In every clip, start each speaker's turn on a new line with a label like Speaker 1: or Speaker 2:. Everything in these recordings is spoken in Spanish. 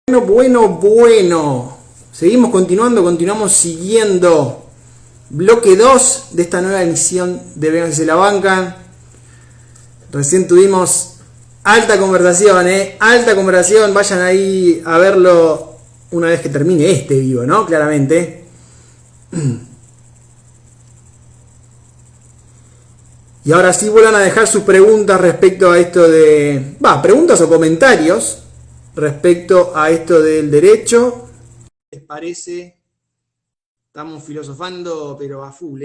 Speaker 1: Bueno. Continuamos siguiendo bloque 2 de esta nueva emisión de Vengan si se la bancan. Recién tuvimos alta conversación, alta conversación. Vayan ahí a verlo una vez que termine este vivo, ¿no? Claramente. Y ahora sí vuelvan a dejar sus preguntas respecto a esto de... preguntas o comentarios respecto a esto del derecho. ¿Les parece? Estamos filosofando, pero a full,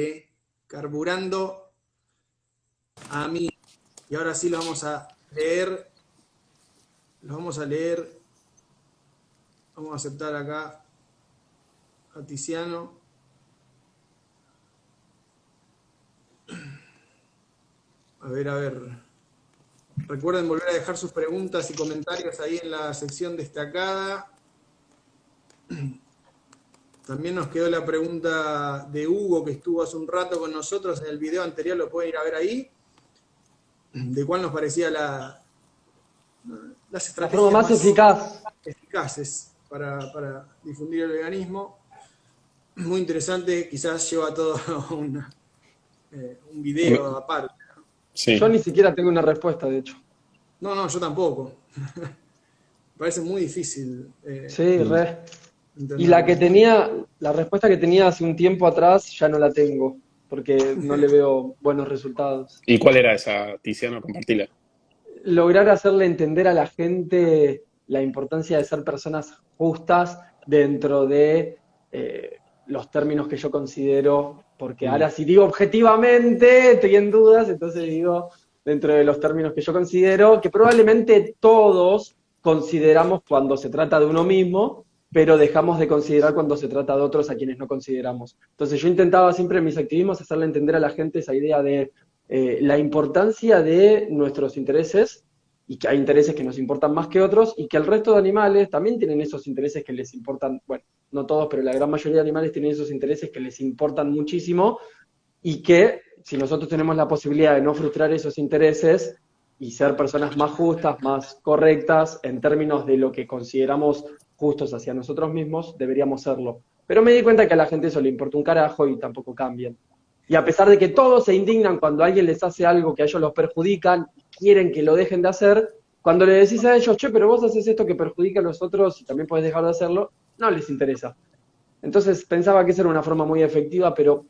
Speaker 1: carburando a mí. Y ahora sí lo vamos a leer. Lo vamos a leer. Vamos a aceptar acá a Tiziano. A ver. Recuerden volver a dejar sus preguntas y comentarios ahí en la sección destacada. También nos quedó la pregunta de Hugo, que estuvo hace un rato con nosotros en el video anterior, lo pueden ir a ver ahí, de cuál nos parecía las estrategias
Speaker 2: más
Speaker 1: eficaces para difundir el veganismo. Muy interesante, quizás lleva todo un video aparte.
Speaker 2: Sí. Yo ni siquiera tengo una respuesta, de hecho.
Speaker 1: No, yo tampoco. Me parece muy difícil.
Speaker 2: Sí, re. Y la respuesta que tenía hace un tiempo atrás ya no la tengo, porque no le veo buenos resultados.
Speaker 3: ¿Y cuál era esa, Tiziano? Compartila.
Speaker 2: Lograr hacerle entender a la gente la importancia de ser personas justas dentro de los términos que yo considero, porque ahora si digo objetivamente, estoy en dudas, entonces digo dentro de los términos que yo considero, que probablemente todos consideramos cuando se trata de uno mismo, pero dejamos de considerar cuando se trata de otros a quienes no consideramos. Entonces yo intentaba siempre en mis activismos hacerle entender a la gente esa idea de la importancia de nuestros intereses, y que hay intereses que nos importan más que otros, y que el resto de animales también tienen esos intereses que les importan, bueno, no todos, pero la gran mayoría de animales tienen esos intereses que les importan muchísimo, y que si nosotros tenemos la posibilidad de no frustrar esos intereses y ser personas más justas, más correctas en términos de lo que consideramos justos hacia nosotros mismos, deberíamos serlo. Pero me di cuenta que a la gente eso le importa un carajo y tampoco cambian. Y a pesar de que todos se indignan cuando alguien les hace algo que a ellos los perjudican, quieren que lo dejen de hacer, cuando le decís a ellos, che, pero vos haces esto que perjudica a los otros y también podés dejar de hacerlo, no les interesa. Entonces pensaba que esa era una forma muy efectiva, pero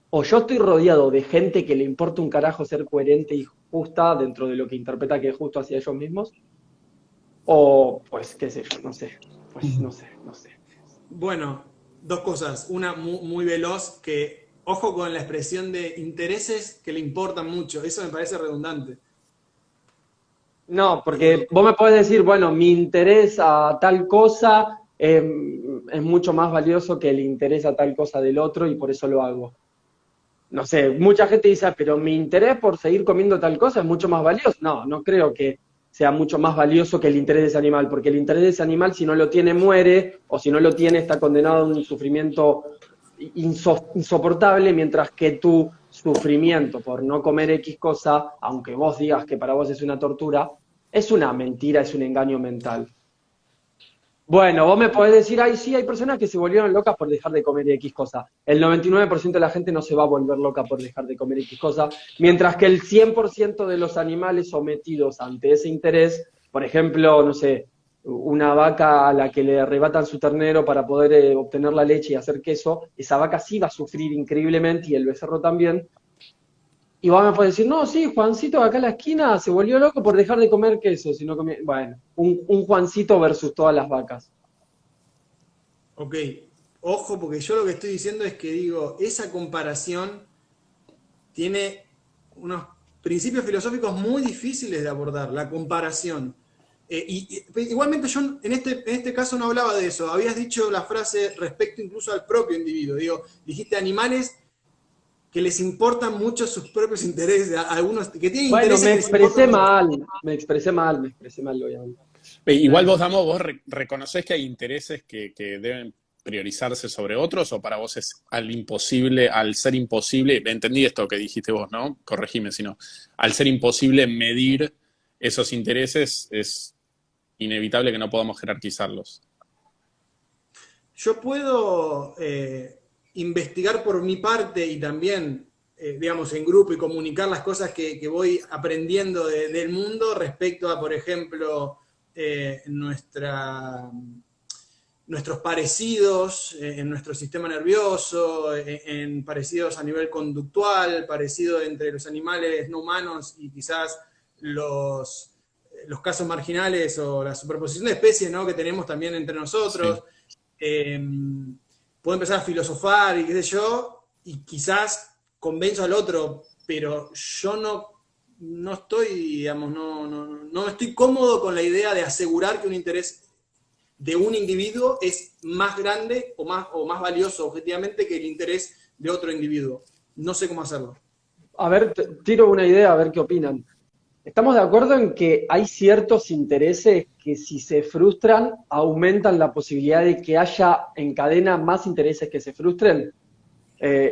Speaker 2: o yo estoy rodeado de gente que le importa un carajo ser coherente y justa dentro de lo que interpreta que es justo hacia ellos mismos, o pues qué sé yo, no sé. Pues no sé.
Speaker 1: Bueno, dos cosas. Una muy veloz, que ojo con la expresión de intereses que le importan mucho. Eso me parece redundante.
Speaker 2: No, porque vos me podés decir, bueno, mi interés a tal cosa es mucho más valioso que el interés a tal cosa del otro y por eso lo hago. No sé, mucha gente dice, pero mi interés por seguir comiendo tal cosa es mucho más valioso. No creo que sea mucho más valioso que el interés de ese animal, porque el interés de ese animal, si no lo tiene, muere, o si no lo tiene, está condenado a un sufrimiento insoportable, mientras que tu sufrimiento por no comer X cosa, aunque vos digas que para vos es una tortura, es una mentira, es un engaño mental. Bueno, vos me podés decir, ay, sí, hay personas que se volvieron locas por dejar de comer X cosa. El 99% de la gente no se va a volver loca por dejar de comer X cosa, mientras que el 100% de los animales sometidos ante ese interés, por ejemplo, no sé, una vaca a la que le arrebatan su ternero para poder obtener la leche y hacer queso, esa vaca sí va a sufrir increíblemente y el becerro también. Y vos me podés decir, no, sí, Juancito de acá en la esquina se volvió loco por dejar de comer queso, si no comía... Bueno, un Juancito versus todas las vacas.
Speaker 1: Ok, ojo, porque yo lo que estoy diciendo es que digo, esa comparación tiene unos principios filosóficos muy difíciles de abordar, la comparación. Igualmente yo en este caso no hablaba de eso, habías dicho la frase respecto incluso al propio individuo, digo, dijiste animales que les importan mucho sus propios intereses, algunos que tienen
Speaker 2: bueno,
Speaker 1: intereses.
Speaker 2: me expresé mal, obviamente.
Speaker 3: Igual vos reconocés que hay intereses que deben priorizarse sobre otros, o para vos es al ser imposible, entendí esto que dijiste vos, ¿no? Corregime si no. Al ser imposible medir esos intereses, es inevitable que no podamos jerarquizarlos.
Speaker 1: yo puedo investigar por mi parte y también, digamos, en grupo y comunicar las cosas que voy aprendiendo del mundo respecto a, por ejemplo, nuestros parecidos en nuestro sistema nervioso, en parecidos a nivel conductual, parecido entre los animales no humanos y quizás los casos marginales o la superposición de especies, ¿no?, que tenemos también entre nosotros. Sí. Puedo empezar a filosofar y qué sé yo, y quizás convenzo al otro, pero yo no estoy, digamos, no estoy cómodo con la idea de asegurar que un interés de un individuo es más grande o más valioso objetivamente que el interés de otro individuo. No sé cómo hacerlo.
Speaker 2: A ver, tiro una idea, a ver qué opinan. ¿Estamos de acuerdo en que hay ciertos intereses que si se frustran aumentan la posibilidad de que haya en cadena más intereses que se frustren?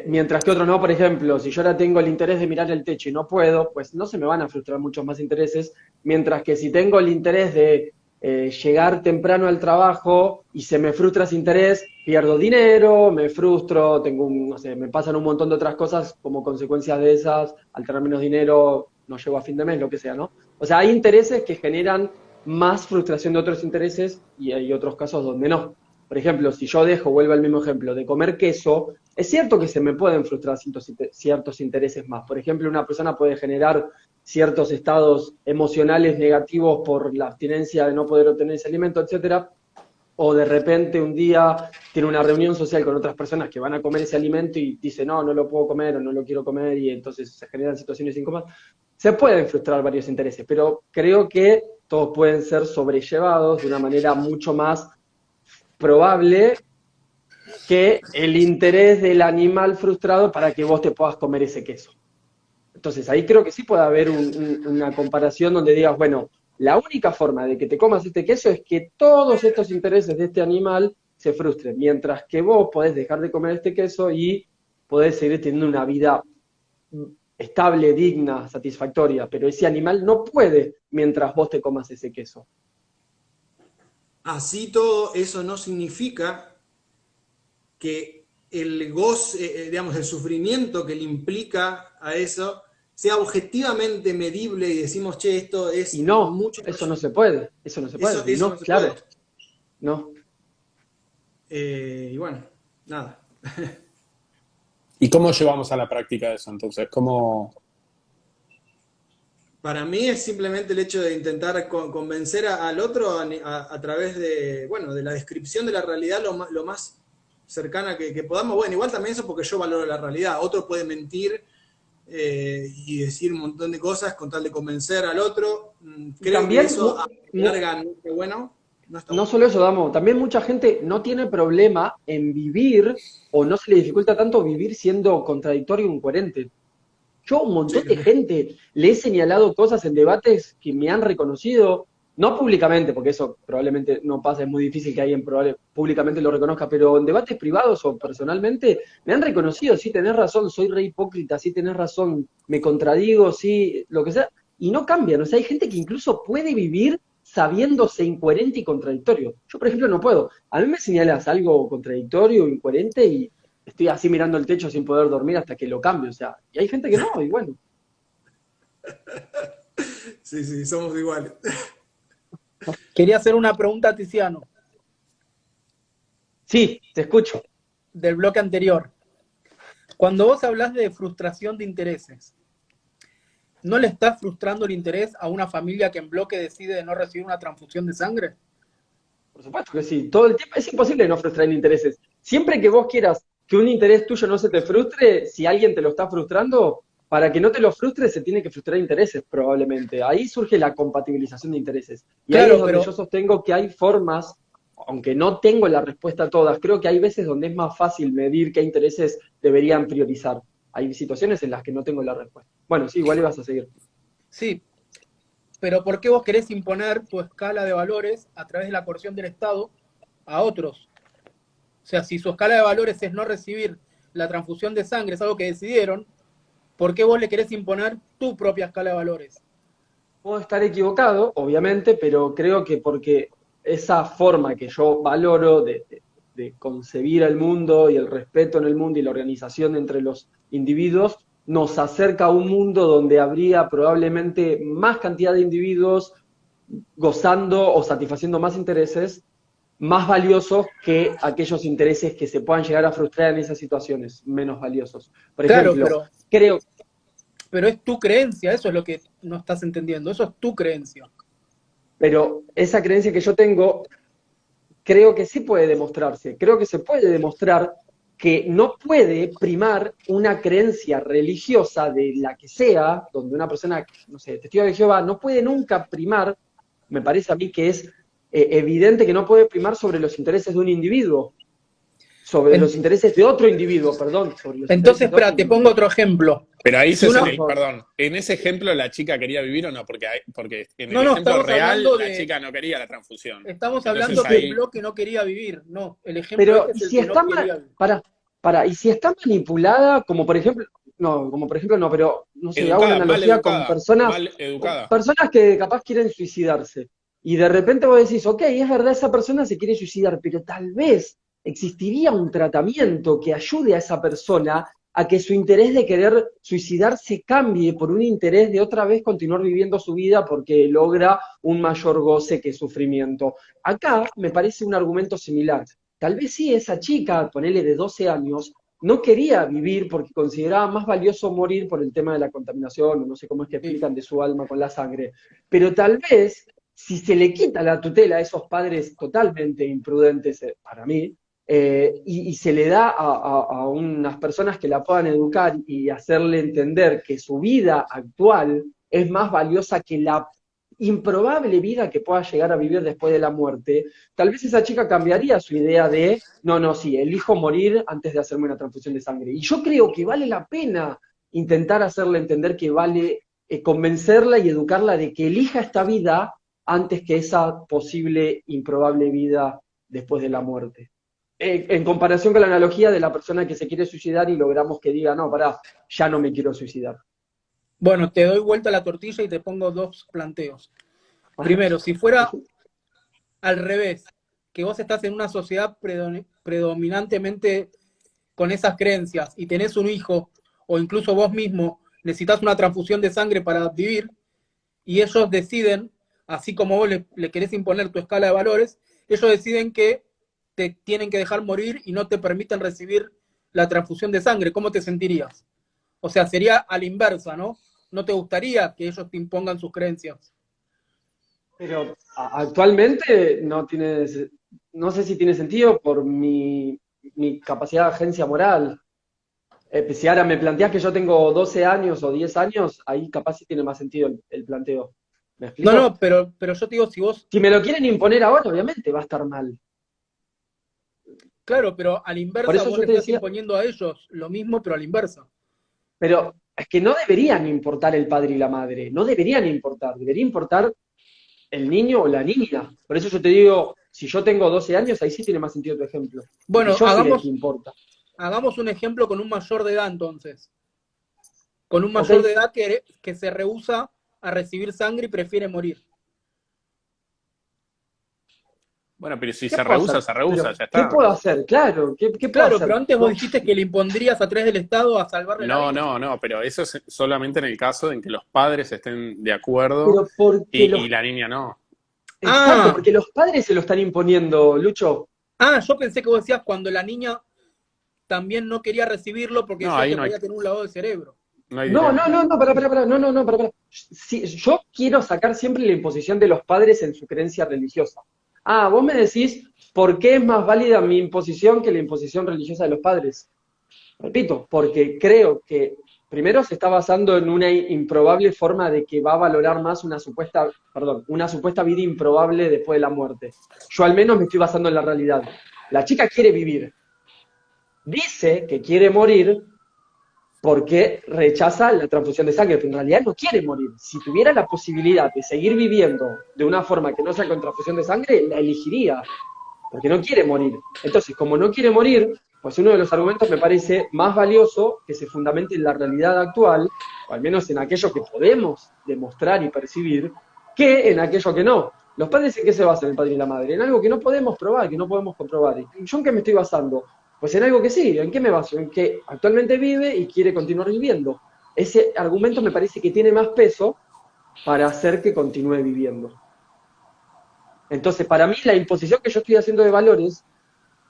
Speaker 2: Mientras que otros no, por ejemplo, si yo ahora tengo el interés de mirar el techo y no puedo, pues no se me van a frustrar muchos más intereses, mientras que si tengo el interés de llegar temprano al trabajo y se me frustra ese interés, pierdo dinero, me frustro, no sé, me pasan un montón de otras cosas como consecuencias de esas, al tener menos dinero no llego a fin de mes, lo que sea, ¿no? O sea, hay intereses que generan más frustración de otros intereses y hay otros casos donde no. Por ejemplo, si yo vuelvo al mismo ejemplo, de comer queso, es cierto que se me pueden frustrar ciertos intereses más. Por ejemplo, una persona puede generar ciertos estados emocionales negativos por la abstinencia de no poder obtener ese alimento, etcétera, o de repente un día tiene una reunión social con otras personas que van a comer ese alimento y dice, no lo puedo comer o no lo quiero comer, y entonces se generan situaciones incómodas. Se pueden frustrar varios intereses, pero creo que todos pueden ser sobrellevados de una manera mucho más probable que el interés del animal frustrado para que vos te puedas comer ese queso. Entonces ahí creo que sí puede haber una comparación donde digas, bueno, la única forma de que te comas este queso es que todos estos intereses de este animal se frustren, mientras que vos podés dejar de comer este queso y podés seguir teniendo una vida estable, digna, satisfactoria, pero ese animal no puede mientras vos te comas ese queso.
Speaker 1: Así todo, eso no significa que el goce, digamos, el sufrimiento que le implica a eso sea objetivamente medible y decimos, che, esto es
Speaker 2: y no,
Speaker 1: mucho.
Speaker 2: Eso no se puede, eso no se puede.
Speaker 1: Eso
Speaker 2: no,
Speaker 1: no se
Speaker 2: claro,
Speaker 1: puede.
Speaker 2: No.
Speaker 1: Y bueno, nada.
Speaker 3: ¿Y cómo llevamos a la práctica eso entonces? ¿Cómo?
Speaker 1: Para mí es simplemente el hecho de intentar convencer al otro a través de, bueno, de la descripción de la realidad lo más cercana que podamos. Bueno, igual también eso porque yo valoro la realidad. Otro puede mentir y decir un montón de cosas con tal de convencer al otro. Creo
Speaker 2: también,
Speaker 1: que eso a la larga no es bueno.
Speaker 2: No solo eso, Damo, también mucha gente no tiene problema en vivir, o no se le dificulta tanto vivir siendo contradictorio e incoherente. Yo a un montón de gente le he señalado cosas en debates que me han reconocido, no públicamente, porque eso probablemente no pasa, es muy difícil que alguien públicamente lo reconozca, pero en debates privados o personalmente me han reconocido, sí, tenés razón, soy re hipócrita, sí, tenés razón, me contradigo, sí, lo que sea, y no cambian. O sea, hay gente que incluso puede vivir sabiéndose incoherente y contradictorio. Yo, por ejemplo, no puedo. A mí me señalas algo contradictorio o incoherente y estoy así mirando el techo sin poder dormir hasta que lo cambio, o sea, y hay gente que no, y bueno.
Speaker 1: Sí, somos iguales.
Speaker 4: Quería hacer una pregunta a Tiziano.
Speaker 2: Sí, te escucho.
Speaker 4: Del bloque anterior. Cuando vos hablas de frustración de intereses, ¿no le estás frustrando el interés a una familia que en bloque decide no recibir una transfusión de sangre?
Speaker 2: Por supuesto que sí, todo el tiempo es imposible no frustrar intereses. Siempre que vos quieras que un interés tuyo no se te frustre, si alguien te lo está frustrando, para que no te lo frustre se tiene que frustrar intereses probablemente. Ahí surge la compatibilización de intereses. Y claro, ahí es donde yo sostengo que hay formas, aunque no tengo la respuesta a todas, creo que hay veces donde es más fácil medir qué intereses deberían priorizar. Hay situaciones en las que no tengo la respuesta. Bueno, sí, igual ibas a seguir.
Speaker 4: Sí, pero ¿por qué vos querés imponer tu escala de valores a través de la coerción del Estado a otros? O sea, si su escala de valores es no recibir la transfusión de sangre, es algo que decidieron, ¿por qué vos le querés imponer tu propia escala de valores?
Speaker 2: Puedo estar equivocado, obviamente, pero creo que porque esa forma que yo valoro de de concebir el mundo y el respeto en el mundo y la organización entre los individuos, nos acerca a un mundo donde habría probablemente más cantidad de individuos gozando o satisfaciendo más intereses más valiosos que aquellos intereses que se puedan llegar a frustrar en esas situaciones, menos valiosos. Por
Speaker 4: Claro,
Speaker 2: ejemplo, creo...
Speaker 4: pero es tu creencia, eso es lo que no estás entendiendo, eso es tu creencia.
Speaker 2: Pero esa creencia que yo tengo, creo que sí puede demostrarse. Creo que se puede demostrar que no puede primar una creencia religiosa de la que sea, donde una persona, no sé, testigo de Jehová, no puede nunca primar, me parece a mí que es evidente que no puede primar sobre los intereses de un individuo, sobre los intereses de otro individuo, perdón. Sobre los
Speaker 4: Entonces,
Speaker 2: intereses de otro
Speaker 4: espera, te pongo
Speaker 2: individuo.
Speaker 4: otro ejemplo.
Speaker 3: Pero ahí
Speaker 2: Uno-
Speaker 3: perdón, ¿en ese ejemplo la chica quería vivir o no? Porque en el
Speaker 4: No,
Speaker 3: ejemplo
Speaker 4: estamos
Speaker 3: real
Speaker 4: hablando
Speaker 3: la
Speaker 4: de...
Speaker 3: chica no quería la transfusión.
Speaker 4: Estamos
Speaker 3: Entonces
Speaker 4: hablando que
Speaker 3: ahí,
Speaker 4: el bloque no quería vivir, no, el ejemplo
Speaker 2: Pero
Speaker 4: este es
Speaker 2: ¿y
Speaker 4: el
Speaker 2: si
Speaker 4: que
Speaker 2: está
Speaker 4: no quería vivir.
Speaker 2: y si está manipulada, como por ejemplo, no, pero no sé, hago una
Speaker 3: educada,
Speaker 2: analogía con
Speaker 3: mal educada.
Speaker 2: personas que capaz quieren suicidarse. Y de repente vos decís, ok, es verdad, esa persona se quiere suicidar, pero tal vez existiría un tratamiento que ayude a esa persona a que su interés de querer suicidarse cambie por un interés de otra vez continuar viviendo su vida porque logra un mayor goce que sufrimiento. Acá me parece un argumento similar. Tal vez sí, esa chica, ponele de 12 años, no quería vivir porque consideraba más valioso morir por el tema de la contaminación, o no sé cómo es que
Speaker 4: Sí.
Speaker 2: explican de su alma con la sangre. Pero tal vez, si se le quita la tutela a esos padres totalmente imprudentes, para mí, y se le da a unas personas que la puedan educar y hacerle entender que su vida actual es más valiosa que la improbable vida que pueda llegar a vivir después de la muerte, tal vez esa chica cambiaría su idea de, no, sí, elijo morir antes de hacerme una transfusión de sangre. Y yo creo que vale la pena intentar hacerle entender que vale convencerla y educarla de que elija esta vida antes que esa posible improbable vida después de la muerte. En comparación con la analogía de la persona que se quiere suicidar y logramos que diga, no, pará, ya no me quiero suicidar.
Speaker 4: Bueno, te doy vuelta a la tortilla y te pongo dos planteos. Primero, si fuera al revés, que vos estás en una sociedad predominantemente con esas creencias y tenés un hijo, o incluso vos mismo necesitas una transfusión de sangre para vivir, y ellos deciden, así como vos le querés imponer tu escala de valores, ellos deciden que te tienen que dejar morir y no te permiten recibir la transfusión de sangre, ¿cómo te sentirías? O sea, sería a la inversa, ¿no? ¿No te gustaría que ellos te impongan sus creencias?
Speaker 2: Pero actualmente no sé si tiene sentido por mi capacidad de agencia moral. Si ahora me planteás que yo tengo 12 años o 10 años, ahí capaz sí tiene más sentido el planteo. ¿Me explico?
Speaker 4: No, pero yo te digo, si vos...
Speaker 2: Si me lo quieren imponer ahora, obviamente va a estar mal.
Speaker 4: Claro, pero a la
Speaker 2: Por
Speaker 4: inversa
Speaker 2: eso
Speaker 4: vos
Speaker 2: yo
Speaker 4: le
Speaker 2: te
Speaker 4: estás
Speaker 2: decía,
Speaker 4: imponiendo a ellos lo mismo, pero a la inversa.
Speaker 2: pero es que no deberían importar el padre y la madre, no deberían importar, debería importar el niño o la niña. Por eso yo te digo, si yo tengo 12 años, ahí sí tiene más sentido tu ejemplo.
Speaker 4: Bueno,
Speaker 2: Porque yo soy el que importa.
Speaker 4: hagamos un ejemplo con un mayor de edad entonces. Con un
Speaker 2: ¿Ok?
Speaker 4: mayor de edad que se rehúsa a recibir sangre y prefiere morir.
Speaker 3: Bueno, pero si
Speaker 2: ¿Qué
Speaker 3: se
Speaker 2: puedo
Speaker 3: rehúsa,
Speaker 2: hacer?
Speaker 3: se rehúsa,
Speaker 2: Pero,
Speaker 3: ya
Speaker 2: ¿qué
Speaker 3: está.
Speaker 2: puedo hacer? Claro, ¿qué puedo
Speaker 4: Claro,
Speaker 2: hacer?
Speaker 4: pero antes
Speaker 2: No,
Speaker 4: vos dijiste que le impondrías a través del Estado a salvarle la vida.
Speaker 3: No, pero eso es solamente en el caso en que los padres estén de acuerdo
Speaker 2: pero porque
Speaker 3: y la niña no.
Speaker 2: exacto,
Speaker 4: Ah,
Speaker 2: porque los padres se lo están imponiendo, Lucho.
Speaker 4: yo pensé que vos decías cuando la niña también no quería recibirlo porque
Speaker 3: No,
Speaker 4: decía
Speaker 3: ahí
Speaker 4: que
Speaker 3: no hay,
Speaker 4: podía tener un lavado de cerebro.
Speaker 3: no hay
Speaker 2: No,
Speaker 3: dilema.
Speaker 2: pará. Sí, yo quiero sacar siempre la imposición de los padres en su creencia religiosa. Ah, vos me decís, ¿por qué es más válida mi imposición que la imposición religiosa de los padres? Repito, porque creo que primero se está basando en una improbable forma de que va a valorar más una supuesta vida improbable después de la muerte. Yo al menos me estoy basando en la realidad. La chica quiere vivir. Dice que quiere morir porque rechaza la transfusión de sangre, pero en realidad no quiere morir. Si tuviera la posibilidad de seguir viviendo de una forma que no sea con transfusión de sangre, la elegiría, porque no quiere morir. Entonces, como no quiere morir, pues uno de los argumentos me parece más valioso que se fundamente en la realidad actual, o al menos en aquello que podemos demostrar y percibir, que en aquello que no. ¿Los padres en qué se basan el padre y la madre? En algo que no podemos probar, que no podemos comprobar. ¿Y yo en qué me estoy basando? Pues en algo que sí. ¿En qué me baso? En que actualmente vive y quiere continuar viviendo. Ese argumento me parece que tiene más peso para hacer que continúe viviendo. Entonces, para mí, la imposición que yo estoy haciendo de valores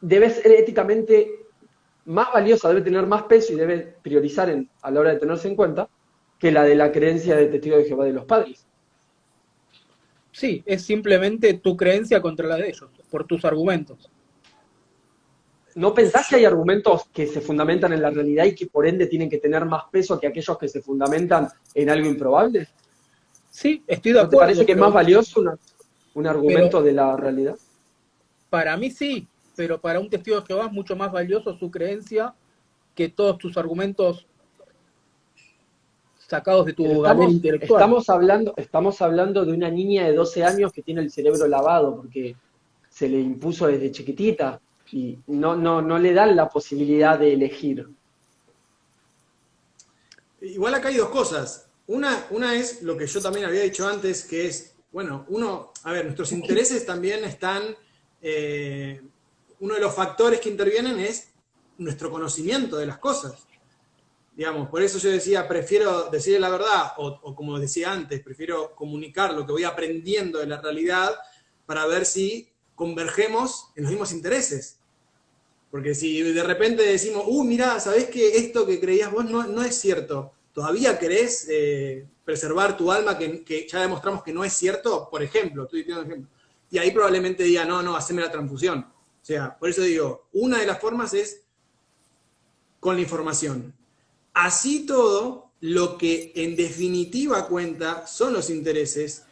Speaker 2: debe ser éticamente más valiosa, debe tener más peso y debe priorizar a la hora de tenerse en cuenta que la de la creencia de testigo de Jehová de los padres.
Speaker 4: Sí, es simplemente tu creencia contra la de ellos, por tus argumentos.
Speaker 2: ¿No pensás que hay argumentos que se fundamentan en la realidad y que por ende tienen que tener más peso que aquellos que se fundamentan en algo improbable?
Speaker 4: Sí, estoy de
Speaker 2: ¿No te
Speaker 4: acuerdo.
Speaker 2: parece que es más valioso un argumento
Speaker 4: pero
Speaker 2: de la realidad?
Speaker 4: para mí sí, pero para un testigo de Jehová es mucho más valioso su creencia que todos tus argumentos sacados de tu galera intelectual.
Speaker 2: Estamos hablando de una niña de 12 años que tiene el cerebro lavado porque se le impuso desde chiquitita y no le dan la posibilidad de elegir.
Speaker 1: Igual acá hay dos cosas. Una es lo que yo también había dicho antes, que es, bueno, nuestros intereses también están, uno de los factores que intervienen es nuestro conocimiento de las cosas. Digamos, por eso yo decía, prefiero decirle la verdad, o como decía antes, prefiero comunicar lo que voy aprendiendo de la realidad para ver si convergemos en los mismos intereses. Porque si de repente decimos, mirá, ¿sabés que esto que creías vos no es cierto? ¿Todavía querés preservar tu alma que ya demostramos que no es cierto? Por ejemplo, estoy diciendo un ejemplo. Y ahí probablemente diga, no, haceme la transfusión. O sea, por eso digo, una de las formas es con la información. Así todo, lo que en definitiva cuenta son los intereses.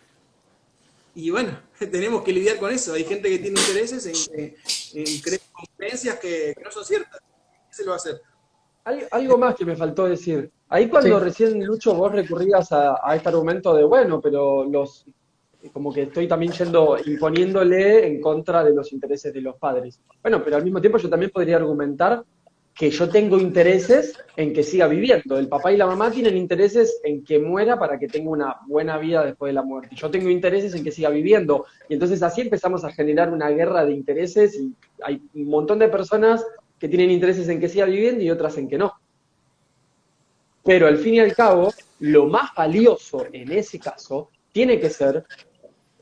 Speaker 1: Y bueno, tenemos que lidiar con eso. Hay gente que tiene intereses en creencias que no son ciertas. ¿Qué se lo va a hacer?
Speaker 2: Algo más que me faltó decir. Ahí cuando recién, Lucho, vos recurrías a este argumento de, bueno, pero como que estoy también imponiéndole en contra de los intereses de los padres. Bueno, pero al mismo tiempo yo también podría argumentar que yo tengo intereses en que siga viviendo. El papá y la mamá tienen intereses en que muera para que tenga una buena vida después de la muerte. Yo tengo intereses en que siga viviendo. Y entonces así empezamos a generar una guerra de intereses y hay un montón de personas que tienen intereses en que siga viviendo y otras en que no. Pero al fin y al cabo, lo más valioso en ese caso tiene que ser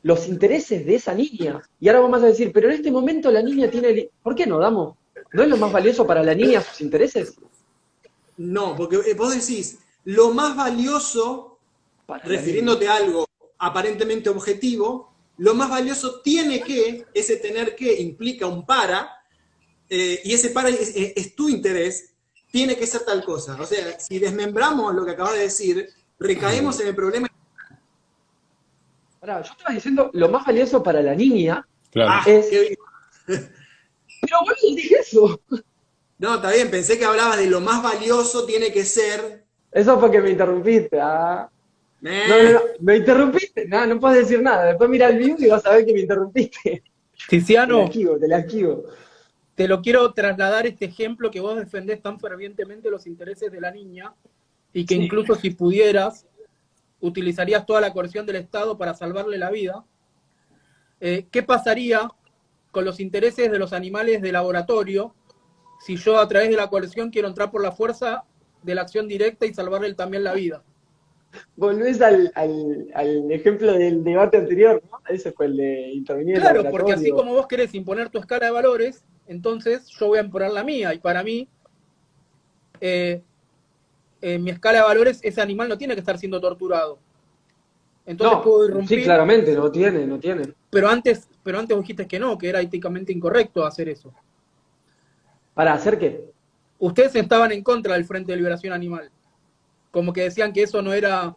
Speaker 2: los intereses de esa niña. Y ahora vamos a decir, pero en este momento la niña tiene... ¿Por qué no, Damo? ¿No es lo más valioso para la niña sus intereses?
Speaker 1: No, porque vos decís, lo más valioso, refiriéndote a algo aparentemente objetivo, lo más valioso ese tener que implica un para, y ese para es tu interés, tiene que ser tal cosa. O sea, si desmembramos lo que acabas de decir, recaemos en el problema.
Speaker 2: Ahora, yo estaba diciendo, lo más valioso para la niña
Speaker 3: Claro.
Speaker 2: es... Pero bueno, dije eso.
Speaker 1: No, está bien, pensé que hablabas de lo más valioso tiene que ser...
Speaker 2: Eso fue que me interrumpiste. No, me interrumpiste. No puedes decir nada. Después mira el video y vas a ver que me interrumpiste.
Speaker 4: Tiziano,
Speaker 2: te la esquivo.
Speaker 4: te lo quiero trasladar este ejemplo que vos defendés tan fervientemente los intereses de la niña y que incluso si pudieras, utilizarías toda la coerción del Estado para salvarle la vida. ¿Qué pasaría con los intereses de los animales de laboratorio si yo a través de la coerción quiero entrar por la fuerza de la acción directa y salvarle también la vida?
Speaker 2: Volvés al ejemplo del debate anterior, ¿no? Ese fue el de intervenir en el
Speaker 4: Claro,
Speaker 2: laboratorio.
Speaker 4: porque así como vos querés imponer tu escala de valores, entonces yo voy a imponer la mía, y para mí, en mi escala de valores, ese animal no tiene que estar siendo torturado. Entonces puedo irrumpir.
Speaker 2: Sí, claramente, no tiene.
Speaker 4: Pero antes vos dijiste que no, que era éticamente incorrecto hacer eso.
Speaker 2: ¿Para hacer qué?
Speaker 4: Ustedes estaban en contra del Frente de Liberación Animal. Como que decían que eso no era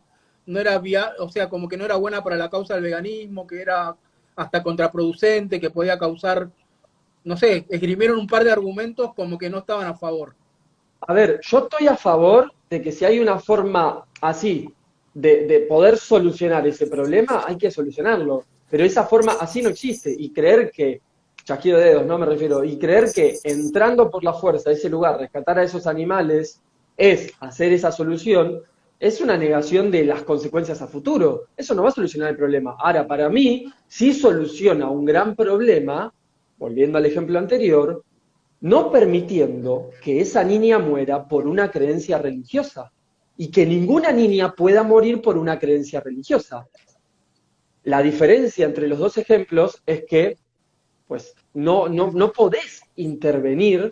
Speaker 4: o sea, como que no era buena para la causa del veganismo, que era hasta contraproducente, que podía causar, no sé, esgrimieron un par de argumentos como que no estaban a favor.
Speaker 2: A ver, yo estoy a favor de que si hay una forma así de poder solucionar ese problema, hay que solucionarlo. Pero esa forma así no existe. Y creer que, chasquido de dedos, no me refiero, y creer que entrando por la fuerza a ese lugar, rescatar a esos animales, es hacer esa solución, es una negación de las consecuencias a futuro. Eso no va a solucionar el problema. Ahora, para mí, sí soluciona un gran problema, volviendo al ejemplo anterior, no permitiendo que esa niña muera por una creencia religiosa y que ninguna niña pueda morir por una creencia religiosa. La diferencia entre los dos ejemplos es que pues no podés intervenir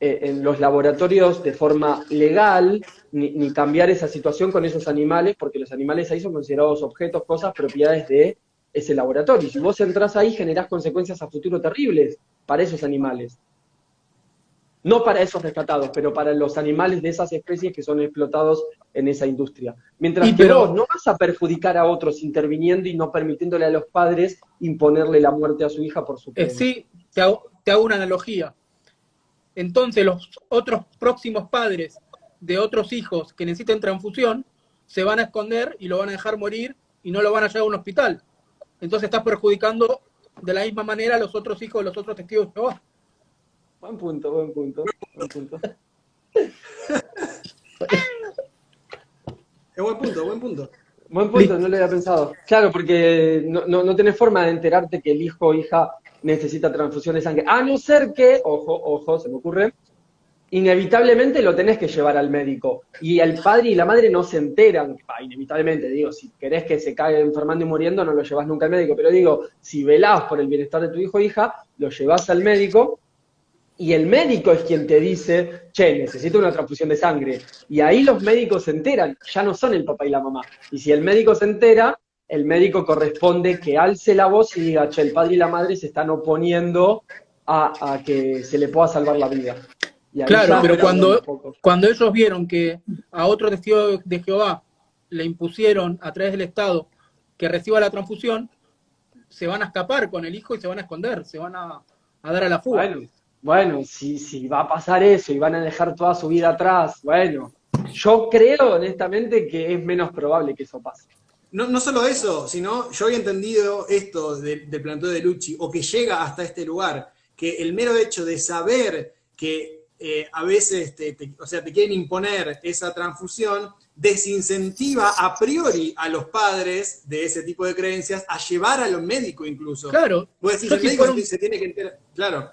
Speaker 2: en los laboratorios de forma legal, ni cambiar esa situación con esos animales, porque los animales ahí son considerados objetos, cosas, propiedades de ese laboratorio. Y si vos entrás ahí, generás consecuencias a futuro terribles para esos animales. No para esos rescatados, pero para los animales de esas especies que son explotados en esa industria. Mientras que vos no vas a perjudicar a otros interviniendo y no permitiéndole a los padres imponerle la muerte a su hija por su creencia.
Speaker 4: Sí, te hago una analogía. Entonces los otros próximos padres de otros hijos que necesiten transfusión se van a esconder y lo van a dejar morir y no lo van a llevar a un hospital. Entonces estás perjudicando de la misma manera a los otros hijos de los otros testigos de Jehová.
Speaker 2: Buen punto, buen punto, buen punto.
Speaker 1: Es buen punto, buen punto.
Speaker 2: Buen punto, no lo había pensado. Claro, porque no tenés forma de enterarte que el hijo o hija necesita transfusión de sangre. A no ser que, ojo, se me ocurre, inevitablemente lo tenés que llevar al médico. Y el padre y la madre no se enteran, inevitablemente, digo, si querés que se caiga enfermando y muriendo, no lo llevas nunca al médico. Pero digo, si velás por el bienestar de tu hijo o hija, lo llevas al médico. Y el médico es quien te dice, che, necesito una transfusión de sangre. Y ahí los médicos se enteran, ya no son el papá y la mamá. Y si el médico se entera, el médico corresponde que alce la voz y diga, che, el padre y la madre se están oponiendo a que se le pueda salvar la vida. Y ahí
Speaker 4: claro, pero cuando
Speaker 2: ellos
Speaker 4: ellos vieron que a otro testigo de Jehová le impusieron a través del Estado que reciba la transfusión, se van a escapar con el hijo y se van a esconder, se van a dar a la fuga.
Speaker 2: Bueno, si va a pasar eso y van a dejar toda su vida atrás, bueno, yo creo honestamente que es menos probable que eso pase.
Speaker 1: No solo eso, sino yo había entendido esto del planteo de Lucci, o que llega hasta este lugar, que el mero hecho de saber que a veces te quieren imponer esa transfusión, desincentiva a priori a los padres de ese tipo de creencias a llevar a los médicos incluso.
Speaker 4: Claro.
Speaker 1: Vos decís, el médico se tiene que enterar, claro.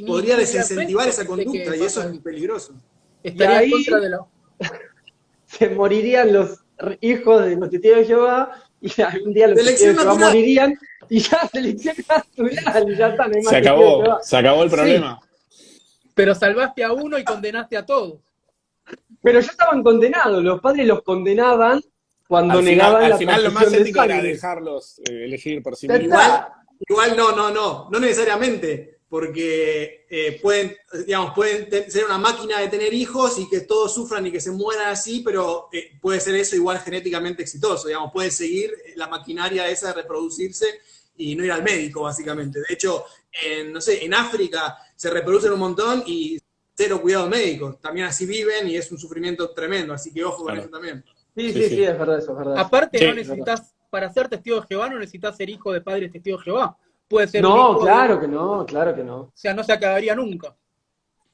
Speaker 1: Podría desincentivar esa conducta y eso es peligroso.
Speaker 4: Estaría en contra de la...
Speaker 2: Se morirían los hijos de los testigos de Jehová y algún día los testigos de Jehová morirían y ya selección natural y ya está. No hay más
Speaker 3: se acabó el problema.
Speaker 4: Sí, pero salvaste a uno y condenaste a todos.
Speaker 2: Pero ya estaban condenados, los padres los condenaban cuando negaban la transfusión de sangre.
Speaker 3: Al final lo más ético era dejarlos elegir por sí mismos.
Speaker 1: Igual no necesariamente. Porque pueden ser una máquina de tener hijos y que todos sufran y que se mueran así, pero puede ser eso igual genéticamente exitoso, digamos, puede seguir la maquinaria esa de reproducirse y no ir al médico, básicamente. De hecho, en África se reproducen un montón y cero cuidado médico, también así viven y es un sufrimiento tremendo, así que ojo con eso también.
Speaker 2: Sí, es verdad eso, es verdad.
Speaker 4: Aparte, no necesitas, para ser testigo de Jehová, no necesitas ser hijo de padres testigos de Jehová. Puede ser
Speaker 2: claro que no.
Speaker 4: O sea, no se acabaría nunca.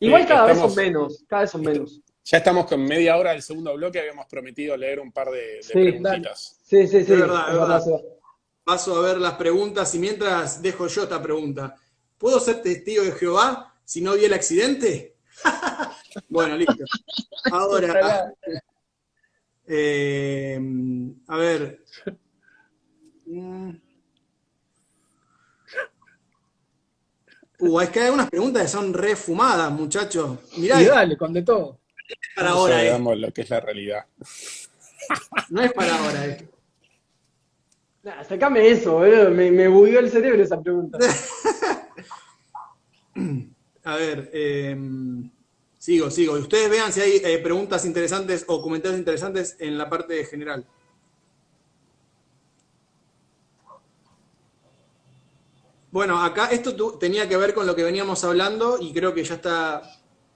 Speaker 2: Igual cada vez son menos.
Speaker 3: Ya estamos con media hora del segundo bloque, habíamos prometido leer un par de preguntitas.
Speaker 2: Sí.
Speaker 1: Es verdad. Paso a ver las preguntas y mientras dejo yo esta pregunta. ¿Puedo ser testigo de Jehová si no vi el accidente? Bueno, listo. Ahora, a ver... es que hay unas preguntas que son refumadas, muchachos. Mirá.
Speaker 4: Y dale, con de todo.
Speaker 1: No es para ahora,
Speaker 3: sabemos lo que es la realidad.
Speaker 1: No es para ahora,
Speaker 2: Sacame eso, boludo. Me bugueó el cerebro esa pregunta.
Speaker 1: A ver, sigo. Ustedes vean si hay preguntas interesantes o comentarios interesantes en la parte general. Bueno, acá esto tenía que ver con lo que veníamos hablando y creo que ya está,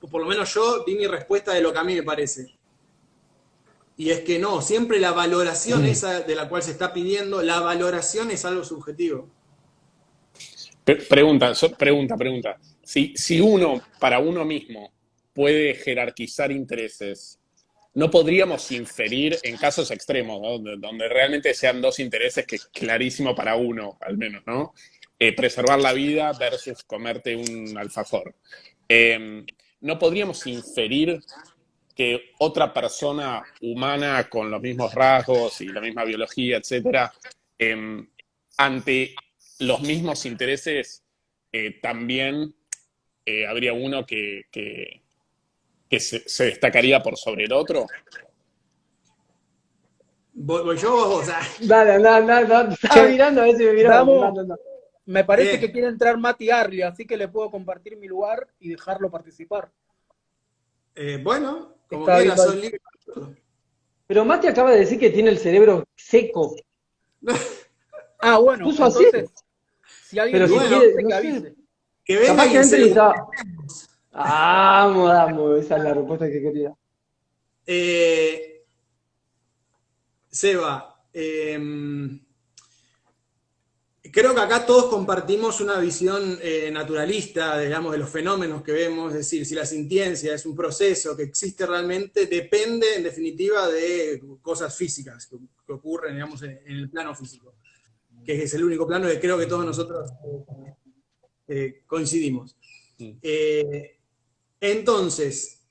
Speaker 1: por lo menos yo di mi respuesta de lo que a mí me parece. Y es que no, siempre la valoración esa de la cual se está pidiendo, la valoración es algo subjetivo.
Speaker 3: Pregunta. Si uno, para uno mismo, puede jerarquizar intereses, no podríamos inferir en casos extremos, ¿no? Donde realmente sean dos intereses que es clarísimo para uno, al menos, ¿no? Preservar la vida versus comerte un alfajor. No podríamos inferir que otra persona humana con los mismos rasgos y la misma biología, etcétera, ante los mismos intereses, también habría uno que se destacaría por sobre el otro.
Speaker 1: Voy yo o vos,
Speaker 2: Dale, anda. Estaba
Speaker 4: Che,
Speaker 2: mirando a ver si me miraba.
Speaker 4: Damo,
Speaker 2: Anda.
Speaker 4: me parece que
Speaker 1: bien.
Speaker 4: quiere entrar Mati Arli, así que le puedo compartir mi lugar y dejarlo participar.
Speaker 1: Bueno, como
Speaker 4: Estaba
Speaker 1: quieras,
Speaker 4: viendo
Speaker 1: son
Speaker 4: ahí.
Speaker 1: libres.
Speaker 2: Pero Mati acaba de decir que tiene el cerebro seco.
Speaker 4: Ah, bueno,
Speaker 2: Puso así.
Speaker 4: entonces, si alguien
Speaker 2: Pero
Speaker 1: Y
Speaker 2: si
Speaker 4: tiene
Speaker 1: bueno,
Speaker 2: quiere,
Speaker 4: chance,
Speaker 2: no
Speaker 4: que
Speaker 2: sé.
Speaker 4: avise.
Speaker 1: que venga
Speaker 2: Capaz
Speaker 1: y
Speaker 2: que entre y
Speaker 1: se...
Speaker 2: está. Vamos, esa es la respuesta que quería.
Speaker 1: Eh, Seba, creo que acá todos compartimos una visión naturalista, digamos, de los fenómenos que vemos, es decir, si la sintiencia es un proceso que existe realmente, depende en definitiva de cosas físicas que ocurren, digamos, en el plano físico, que es el único plano que creo que todos nosotros coincidimos. Entonces,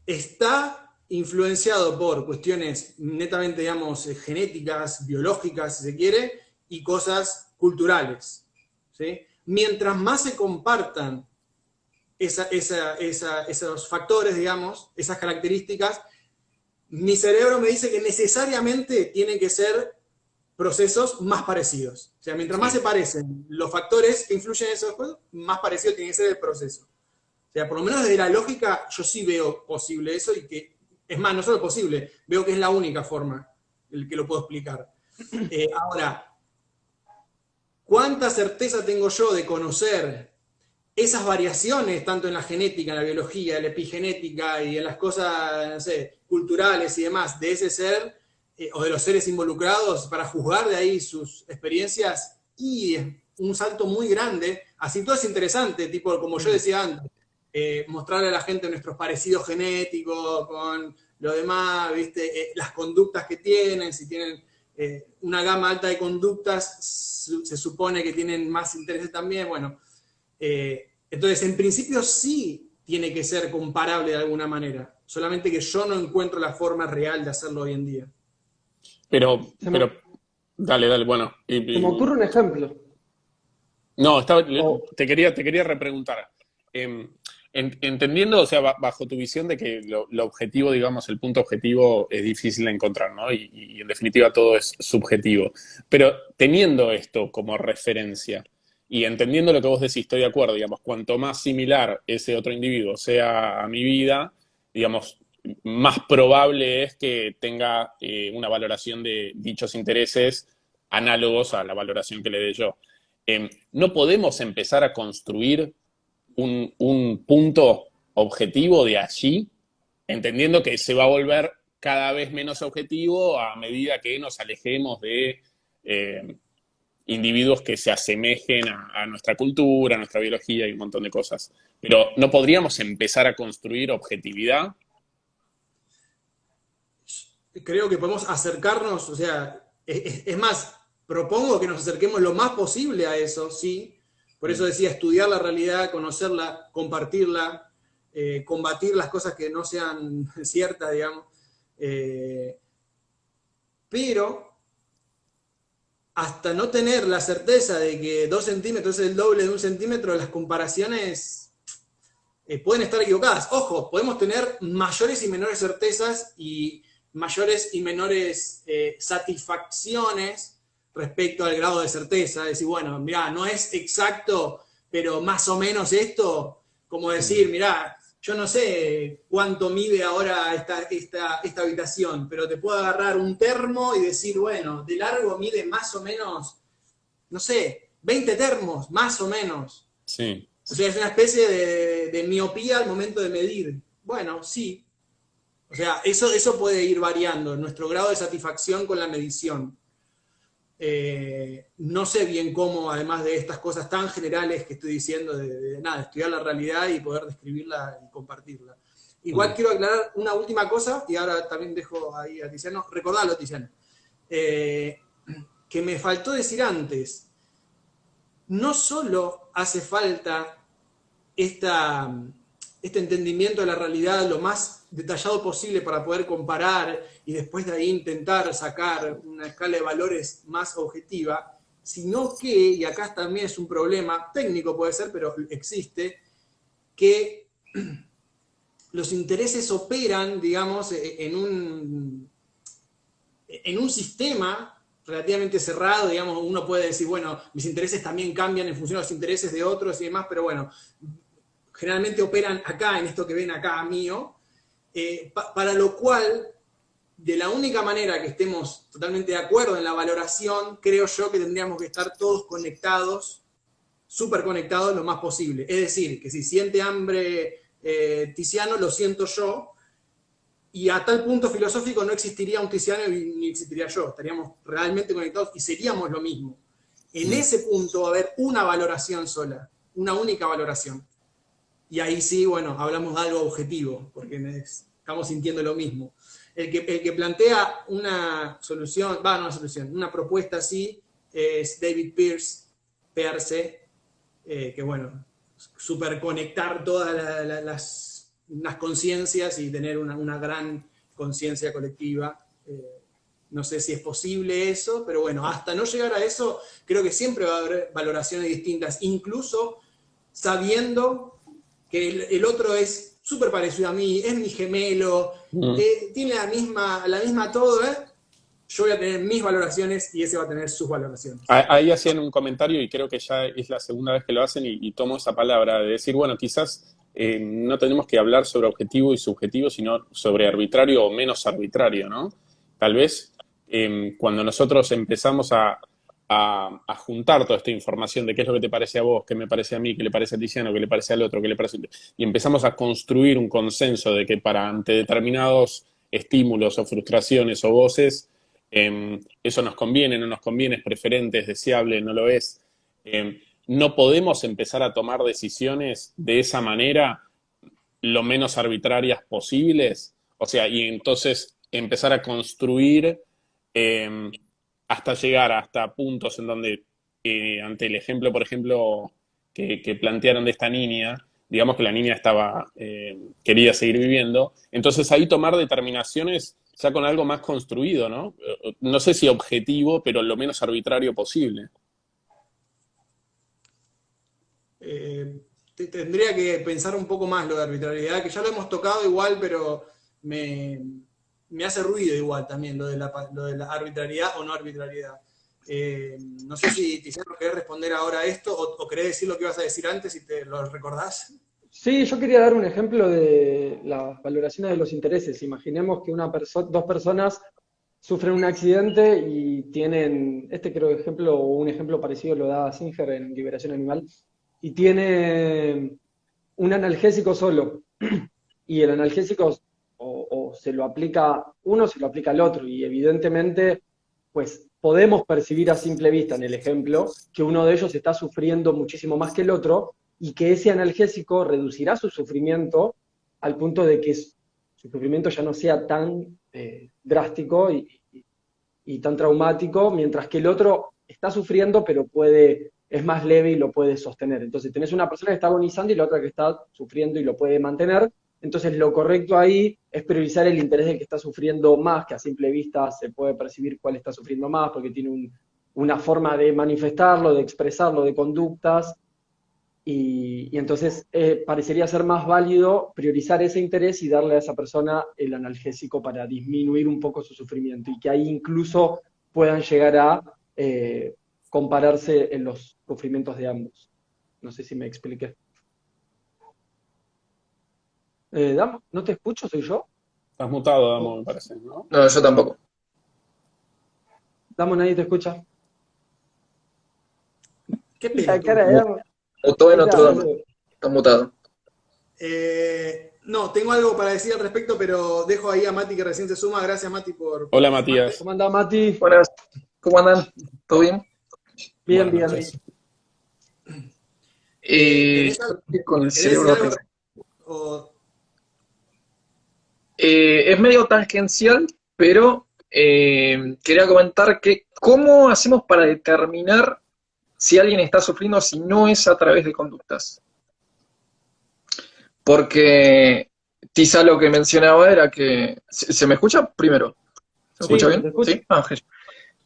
Speaker 1: está influenciado por cuestiones netamente, digamos, genéticas, biológicas, si se quiere, y cosas culturales. ¿Sí? Mientras más se compartan esos factores, digamos, esas características, mi cerebro me dice que necesariamente tienen que ser procesos más parecidos. O sea, mientras más se
Speaker 3: Sí.
Speaker 1: parecen los factores que influyen en esos cosas, más parecido tiene que ser el proceso. O sea, por lo menos desde la lógica, yo sí veo posible eso y que, es más, no solo posible, veo que es la única forma en que lo puedo explicar. Ahora, ¿cuánta certeza tengo yo de conocer esas variaciones, tanto en la genética, en la biología, en la epigenética y en las cosas, no sé, culturales y demás, de ese ser o de los seres involucrados para juzgar de ahí sus experiencias? Y es un salto muy grande. Así todo es interesante, tipo, como yo decía antes, mostrarle a la gente nuestros parecidos genéticos con lo demás, ¿viste? Las conductas que tienen, si tienen una gama alta de conductas, se supone que tienen más intereses también. Bueno, entonces en principio sí tiene que ser comparable de alguna manera, solamente que yo no encuentro la forma real de hacerlo hoy en día.
Speaker 2: Se me,
Speaker 3: Dale, bueno.
Speaker 2: se me ocurre un ejemplo.
Speaker 3: No,
Speaker 2: O,
Speaker 3: te quería repreguntar. Entendiendo, o sea, bajo tu visión de que lo objetivo, digamos, el punto objetivo es difícil de encontrar, ¿no? Y en definitiva todo es subjetivo. Pero teniendo esto como referencia y entendiendo lo que vos decís, estoy de acuerdo, digamos, cuanto más similar ese otro individuo sea a mi vida, digamos, más probable es que tenga una valoración de dichos intereses análogos a la valoración que le dé yo. No podemos empezar a construir un punto objetivo de allí, entendiendo que se va a volver cada vez menos objetivo a medida que nos alejemos de individuos que se asemejen a nuestra cultura, a nuestra biología y un montón de cosas. Pero ¿no podríamos empezar a construir objetividad?
Speaker 1: Creo que podemos acercarnos, o sea, es más, propongo que nos acerquemos lo más posible a eso, sí. Por eso decía, estudiar la realidad, conocerla, compartirla, combatir las cosas que no sean ciertas, digamos. Pero hasta no tener la certeza de que 2 centímetros es el doble de 1 centímetro, las comparaciones pueden estar equivocadas. Ojo, podemos tener mayores y menores certezas y mayores y menores satisfacciones respecto al grado de certeza. Decir, bueno, mirá, no es exacto, pero más o menos esto, como decir, mirá, yo no sé cuánto mide ahora esta habitación, pero te puedo agarrar un termo y decir, bueno, de largo mide más o menos, no sé, 20 termos, más o menos.
Speaker 3: Sí.
Speaker 1: O sea, es una especie de miopía al momento de medir. Bueno, sí. O sea, eso puede ir variando, nuestro grado de satisfacción con la medición. No sé bien cómo, además de estas cosas tan generales que estoy diciendo, de nada, estudiar la realidad y poder describirla y compartirla. Igual quiero aclarar una última cosa, y ahora también dejo ahí a Tiziano. Recordalo, Tiziano. Que me faltó decir antes. No solo hace falta este entendimiento de la realidad lo más detallado posible para poder comparar y después de ahí intentar sacar una escala de valores más objetiva, sino que, y acá también es un problema técnico puede ser, pero existe, que los intereses operan, digamos, en un sistema relativamente cerrado, digamos, uno puede decir, bueno, mis intereses también cambian en función de los intereses de otros y demás, pero bueno, generalmente operan acá, en esto que ven acá mío, para lo cual, de la única manera que estemos totalmente de acuerdo en la valoración, creo yo que tendríamos que estar todos conectados, súper conectados lo más posible. Es decir, que si siente hambre Tiziano, lo siento yo, y a tal punto filosófico no existiría un Tiziano ni existiría yo, estaríamos realmente conectados y seríamos lo mismo. En ese punto va a haber una valoración sola, una única valoración. Y ahí sí, bueno, hablamos de algo objetivo, porque estamos sintiendo lo mismo. El que plantea una solución, no una solución, una propuesta así, es David Pearce, que bueno, superconectar todas las conciencias y tener una gran conciencia colectiva. No sé si es posible eso, pero bueno, hasta no llegar a eso, creo que siempre va a haber valoraciones distintas, incluso sabiendo que el otro es súper parecido a mí, es mi gemelo, tiene la misma todo, yo voy a tener mis valoraciones y ese va a tener sus valoraciones.
Speaker 3: Ahí hacían un comentario y creo que ya es la segunda vez que lo hacen y tomo esa palabra de decir, bueno, quizás no tenemos que hablar sobre objetivo y subjetivo, sino sobre arbitrario o menos arbitrario, ¿no? Tal vez cuando nosotros empezamos a juntar toda esta información de qué es lo que te parece a vos, qué me parece a mí, qué le parece a Tiziano, qué le parece al otro, qué le parece... Y empezamos a construir un consenso de que ante determinados estímulos o frustraciones o voces, eso nos conviene, no nos conviene, es preferente, es deseable, no lo es. No podemos empezar a tomar decisiones de esa manera lo menos arbitrarias posibles, o sea, y entonces empezar a construir hasta llegar hasta puntos en donde, ante el ejemplo, por ejemplo, que plantearon de esta niña, digamos que la niña quería seguir viviendo, entonces ahí tomar determinaciones ya con algo más construido, ¿no? No sé si objetivo, pero lo menos arbitrario posible.
Speaker 1: Tendría que pensar un poco más lo de arbitrariedad, que ya lo hemos tocado igual, pero me hace ruido igual también lo de la arbitrariedad o no arbitrariedad. No sé si Tiziano querés responder ahora a esto o querés decir lo que ibas a decir antes y te lo recordás.
Speaker 2: Sí, yo quería dar un ejemplo de las valoraciones de los intereses. Imaginemos que dos personas sufren un accidente y tienen, creo ejemplo, o un ejemplo parecido lo da Singer en Liberación Animal, y tiene un analgésico solo, y el analgésico o se lo aplica uno, se lo aplica al otro, y evidentemente, pues podemos percibir a simple vista en el ejemplo que uno de ellos está sufriendo muchísimo más que el otro, y que ese analgésico reducirá su sufrimiento al punto de que su sufrimiento ya no sea tan drástico y tan traumático, mientras que el otro está sufriendo, pero es más leve y lo puede sostener. Entonces tenés una persona que está agonizando y la otra que está sufriendo y lo puede mantener. Entonces lo correcto ahí es priorizar el interés del que está sufriendo más, que a simple vista se puede percibir cuál está sufriendo más, porque tiene una forma de manifestarlo, de expresarlo, de conductas. Y entonces parecería ser más válido priorizar ese interés y darle a esa persona el analgésico para disminuir un poco su sufrimiento, y que ahí incluso puedan llegar a compararse en los sufrimientos de ambos. No sé si me expliqué. Damo, ¿no te escucho? ¿Soy yo?
Speaker 3: Estás mutado, Damo, me parece, ¿no?
Speaker 5: No, yo tampoco.
Speaker 2: Damo, nadie te escucha.
Speaker 1: ¿Qué pena?
Speaker 2: La cara de Damo.
Speaker 5: Mutó en otro Damo. Está mutado.
Speaker 1: No, tengo algo para decir al respecto, pero dejo ahí a Mati que recién se suma. Gracias, Mati, por...
Speaker 3: Hola, Matías.
Speaker 2: ¿Cómo andás, Mati?
Speaker 5: Buenas. ¿Cómo andan? ¿Todo bien?
Speaker 2: Bien,
Speaker 3: Buenas
Speaker 2: bien.
Speaker 3: noches.
Speaker 5: Con el cerebro. Es medio tangencial, pero quería comentar que ¿cómo hacemos para determinar si alguien está sufriendo si no es a través de conductas? Porque Tisa lo que mencionaba era que... ¿Se me escucha primero? ¿Se me
Speaker 2: Sí,
Speaker 5: escucha
Speaker 2: se te
Speaker 5: bien?
Speaker 2: escucha.
Speaker 5: ¿Sí? Ah,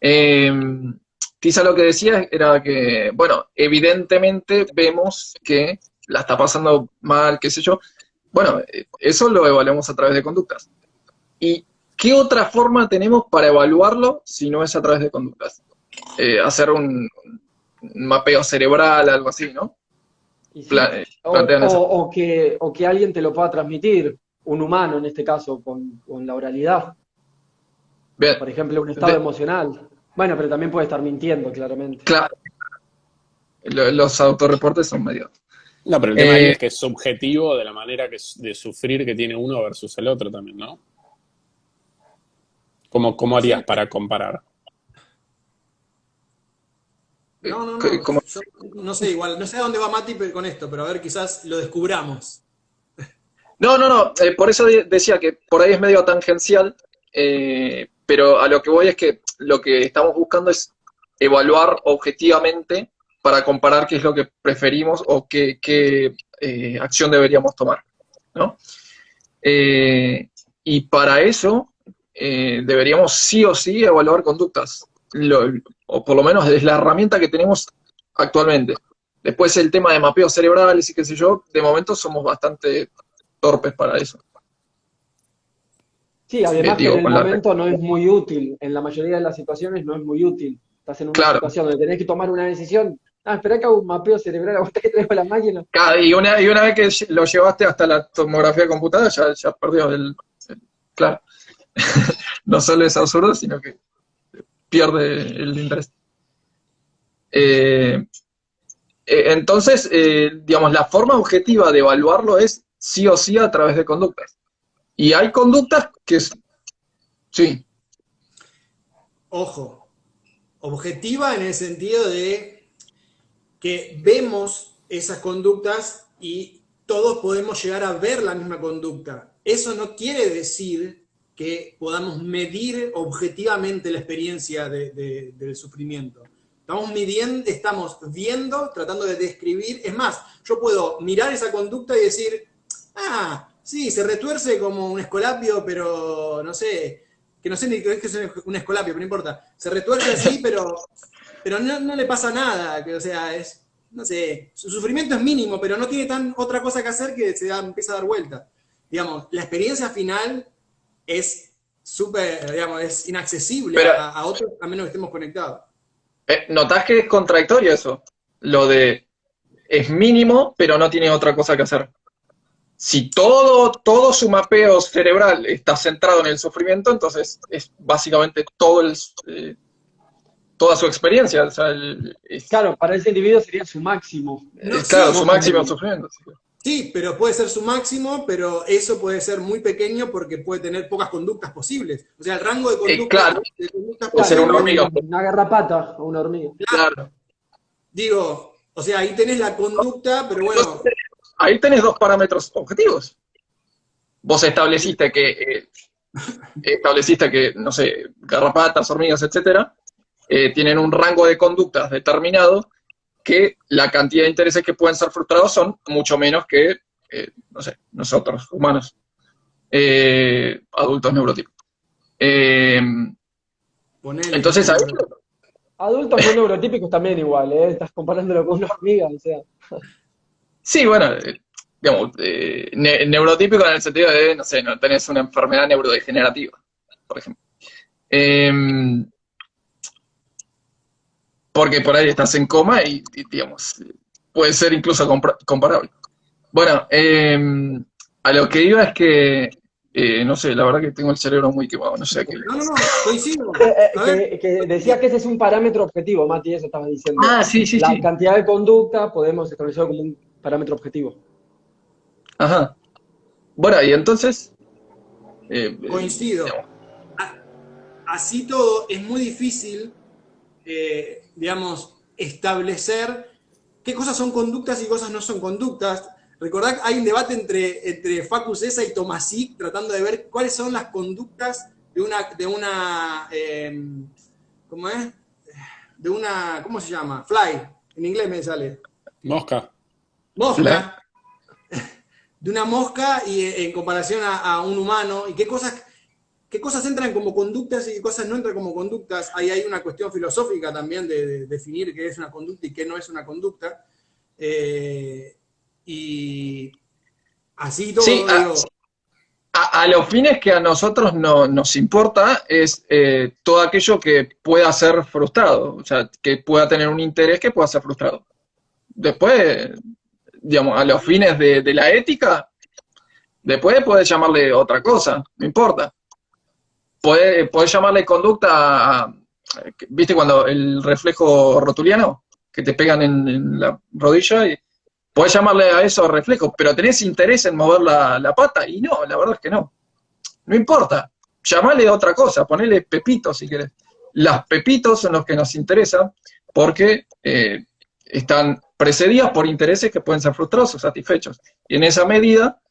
Speaker 5: genial. Tisa lo que decía era que, bueno, evidentemente vemos que la está pasando mal, qué sé yo. Bueno, eso lo evaluamos a través de conductas. ¿Y qué otra forma tenemos para evaluarlo si no es a través de conductas? Hacer un mapeo cerebral, algo así, ¿no?
Speaker 2: Y sí.
Speaker 5: Plantean esa.
Speaker 2: O que alguien te lo pueda transmitir, un humano en este caso, con la oralidad.
Speaker 5: Bien.
Speaker 2: Por ejemplo, un estado emocional. Bueno, pero también puede estar mintiendo, claramente.
Speaker 5: Claro, los autorreportes son medio.
Speaker 3: No, pero el tema ahí es que es subjetivo de la manera de sufrir que tiene uno versus el otro también, ¿no? ¿Cómo harías
Speaker 1: Sí.
Speaker 3: para comparar?
Speaker 1: No.
Speaker 5: ¿Cómo?
Speaker 1: Yo no sé, igual, no sé a dónde va Mati con esto, pero a ver, quizás lo descubramos.
Speaker 5: No. Por eso decía que por ahí es medio tangencial, pero a lo que voy es que lo que estamos buscando es evaluar objetivamente para comparar qué es lo que preferimos o qué acción deberíamos tomar, ¿no? Y para eso deberíamos sí o sí evaluar conductas, o por lo menos es la herramienta que tenemos actualmente. Después el tema de mapeos cerebrales y qué sé yo, de momento somos bastante torpes para eso.
Speaker 2: Sí, además que en
Speaker 5: Digo,
Speaker 2: el
Speaker 5: con la...
Speaker 2: momento no es muy útil. En la mayoría de las situaciones no es muy útil. Estás en una
Speaker 5: Claro,
Speaker 2: situación donde tenés que tomar una decisión. Ah, espera que hago un mapeo cerebral, aguanta que traigo la máquina.
Speaker 5: y una vez que lo llevaste hasta la tomografía computada, ya perdió claro, no solo es absurdo, sino que pierde el interés. Entonces, digamos, la forma objetiva de evaluarlo es sí o sí a través de conductas. Y hay conductas que sí,
Speaker 1: Ojo, objetiva en el sentido de que vemos esas conductas y todos podemos llegar a ver la misma conducta. Eso no quiere decir que podamos medir objetivamente la experiencia del sufrimiento. Estamos viendo, tratando de describir. Es más, yo puedo mirar esa conducta y decir, ah, sí, se retuerce como un escolapio, pero no sé, que no sé ni qué es un escolapio, pero no importa. Se retuerce así, pero no le pasa nada, que, o sea, es, no sé, su sufrimiento es mínimo, pero no tiene otra cosa que hacer que empieza a dar vuelta. Digamos, la experiencia final es súper, digamos, es inaccesible
Speaker 5: pero
Speaker 1: a otros a menos que estemos conectados.
Speaker 5: ¿notás que es contradictorio eso? Lo de es mínimo, pero no tiene otra cosa que hacer. Si todo su mapeo cerebral está centrado en el sufrimiento, entonces es básicamente toda su experiencia. O sea,
Speaker 2: Claro, para ese individuo sería su máximo.
Speaker 1: No,
Speaker 5: claro,
Speaker 1: sí,
Speaker 5: su máximo sufrimiento.
Speaker 1: sí, pero puede ser su máximo, pero eso puede ser muy pequeño porque puede tener pocas conductas posibles. O sea, el rango
Speaker 5: Claro,
Speaker 1: de conductas
Speaker 5: o ser
Speaker 2: Claro,
Speaker 5: una
Speaker 1: posibles,
Speaker 5: hormiga.
Speaker 2: una garrapata o una hormiga.
Speaker 5: Claro.
Speaker 1: digo, o sea, ahí tenés la conducta, pero bueno,
Speaker 5: Ahí tenés dos parámetros objetivos. Vos estableciste que, no sé, garrapatas, hormigas, etcétera, tienen un rango de conductas determinado que la cantidad de intereses que pueden ser frustrados son mucho menos que, no sé, nosotros, humanos, adultos neurotípicos.
Speaker 1: ponele.
Speaker 5: Entonces, ahí,
Speaker 2: Adultos no neurotípicos también igual, ¿eh? Estás comparándolo con una hormiga, o sea.
Speaker 5: sí, bueno, digamos, neurotípico en el sentido de, no sé, no tenés una enfermedad neurodegenerativa, por ejemplo. Porque por ahí estás en coma y digamos, puede ser incluso comparable. Bueno, a lo que iba es que, no sé, la verdad que tengo el cerebro muy quemado, no sé a qué le
Speaker 1: No,
Speaker 5: pasa.
Speaker 1: coincido. A ver,
Speaker 2: Que decía que ese es un parámetro objetivo, Mati, eso estaba diciendo.
Speaker 5: Ah, sí.
Speaker 2: La cantidad de conducta podemos establecerlo como un parámetro objetivo.
Speaker 5: Ajá. Bueno, y entonces,
Speaker 1: coincido.
Speaker 5: digamos,
Speaker 1: Así todo, es muy difícil, digamos, establecer qué cosas son conductas y cosas no son conductas. recordad que hay un debate entre Facu Cesa y Tomasic tratando de ver cuáles son las conductas ¿cómo es? ¿Cómo se llama? Fly, en inglés me sale.
Speaker 3: Mosca.
Speaker 1: Mosca. De una mosca y en comparación a un humano, y qué cosas entran como conductas y qué cosas no entran como conductas. Ahí hay una cuestión filosófica también de definir qué es una conducta y qué no es una conducta. Y así todo,
Speaker 5: Sí,
Speaker 1: digo,
Speaker 5: a los fines que a nosotros nos importa es todo aquello que pueda ser frustrado, o sea, que pueda tener un interés que pueda ser frustrado. Después, digamos, a los fines de la ética, después podés llamarle otra cosa, no importa. Podés llamarle conducta ¿viste cuando el reflejo rotuliano? Que te pegan en la rodilla y podés llamarle a eso reflejo, pero tenés interés en mover la pata y no, la verdad es que no. No importa. Llamale otra cosa, ponele pepitos si querés. Las pepitos son los que nos interesan porque están precedidas por intereses que pueden ser frustrados o satisfechos. Y en esa medida,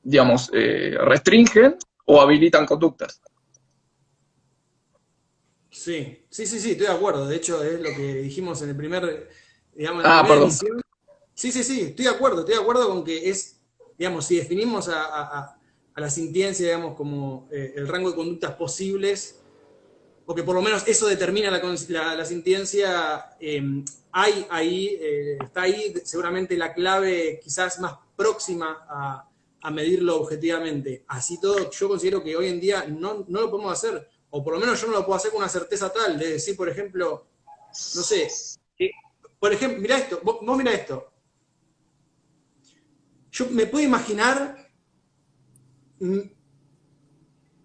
Speaker 5: digamos, restringen o habilitan conductas.
Speaker 1: sí, estoy de acuerdo. De hecho, es lo que dijimos en el digamos, en la
Speaker 5: Ah,
Speaker 1: primera
Speaker 5: perdón.
Speaker 1: emisión. Sí, estoy de acuerdo con que es, digamos, si definimos a la sintiencia, digamos, como el rango de conductas posibles, o que por lo menos eso determina la sintiencia, hay ahí, está ahí seguramente la clave quizás más próxima a medirlo objetivamente. Así todo, yo considero que hoy en día no lo podemos hacer, o por lo menos yo no lo puedo hacer con una certeza tal, de decir, por ejemplo, no sé, por ejemplo, mirá esto, vos mirá esto. Yo me puedo imaginar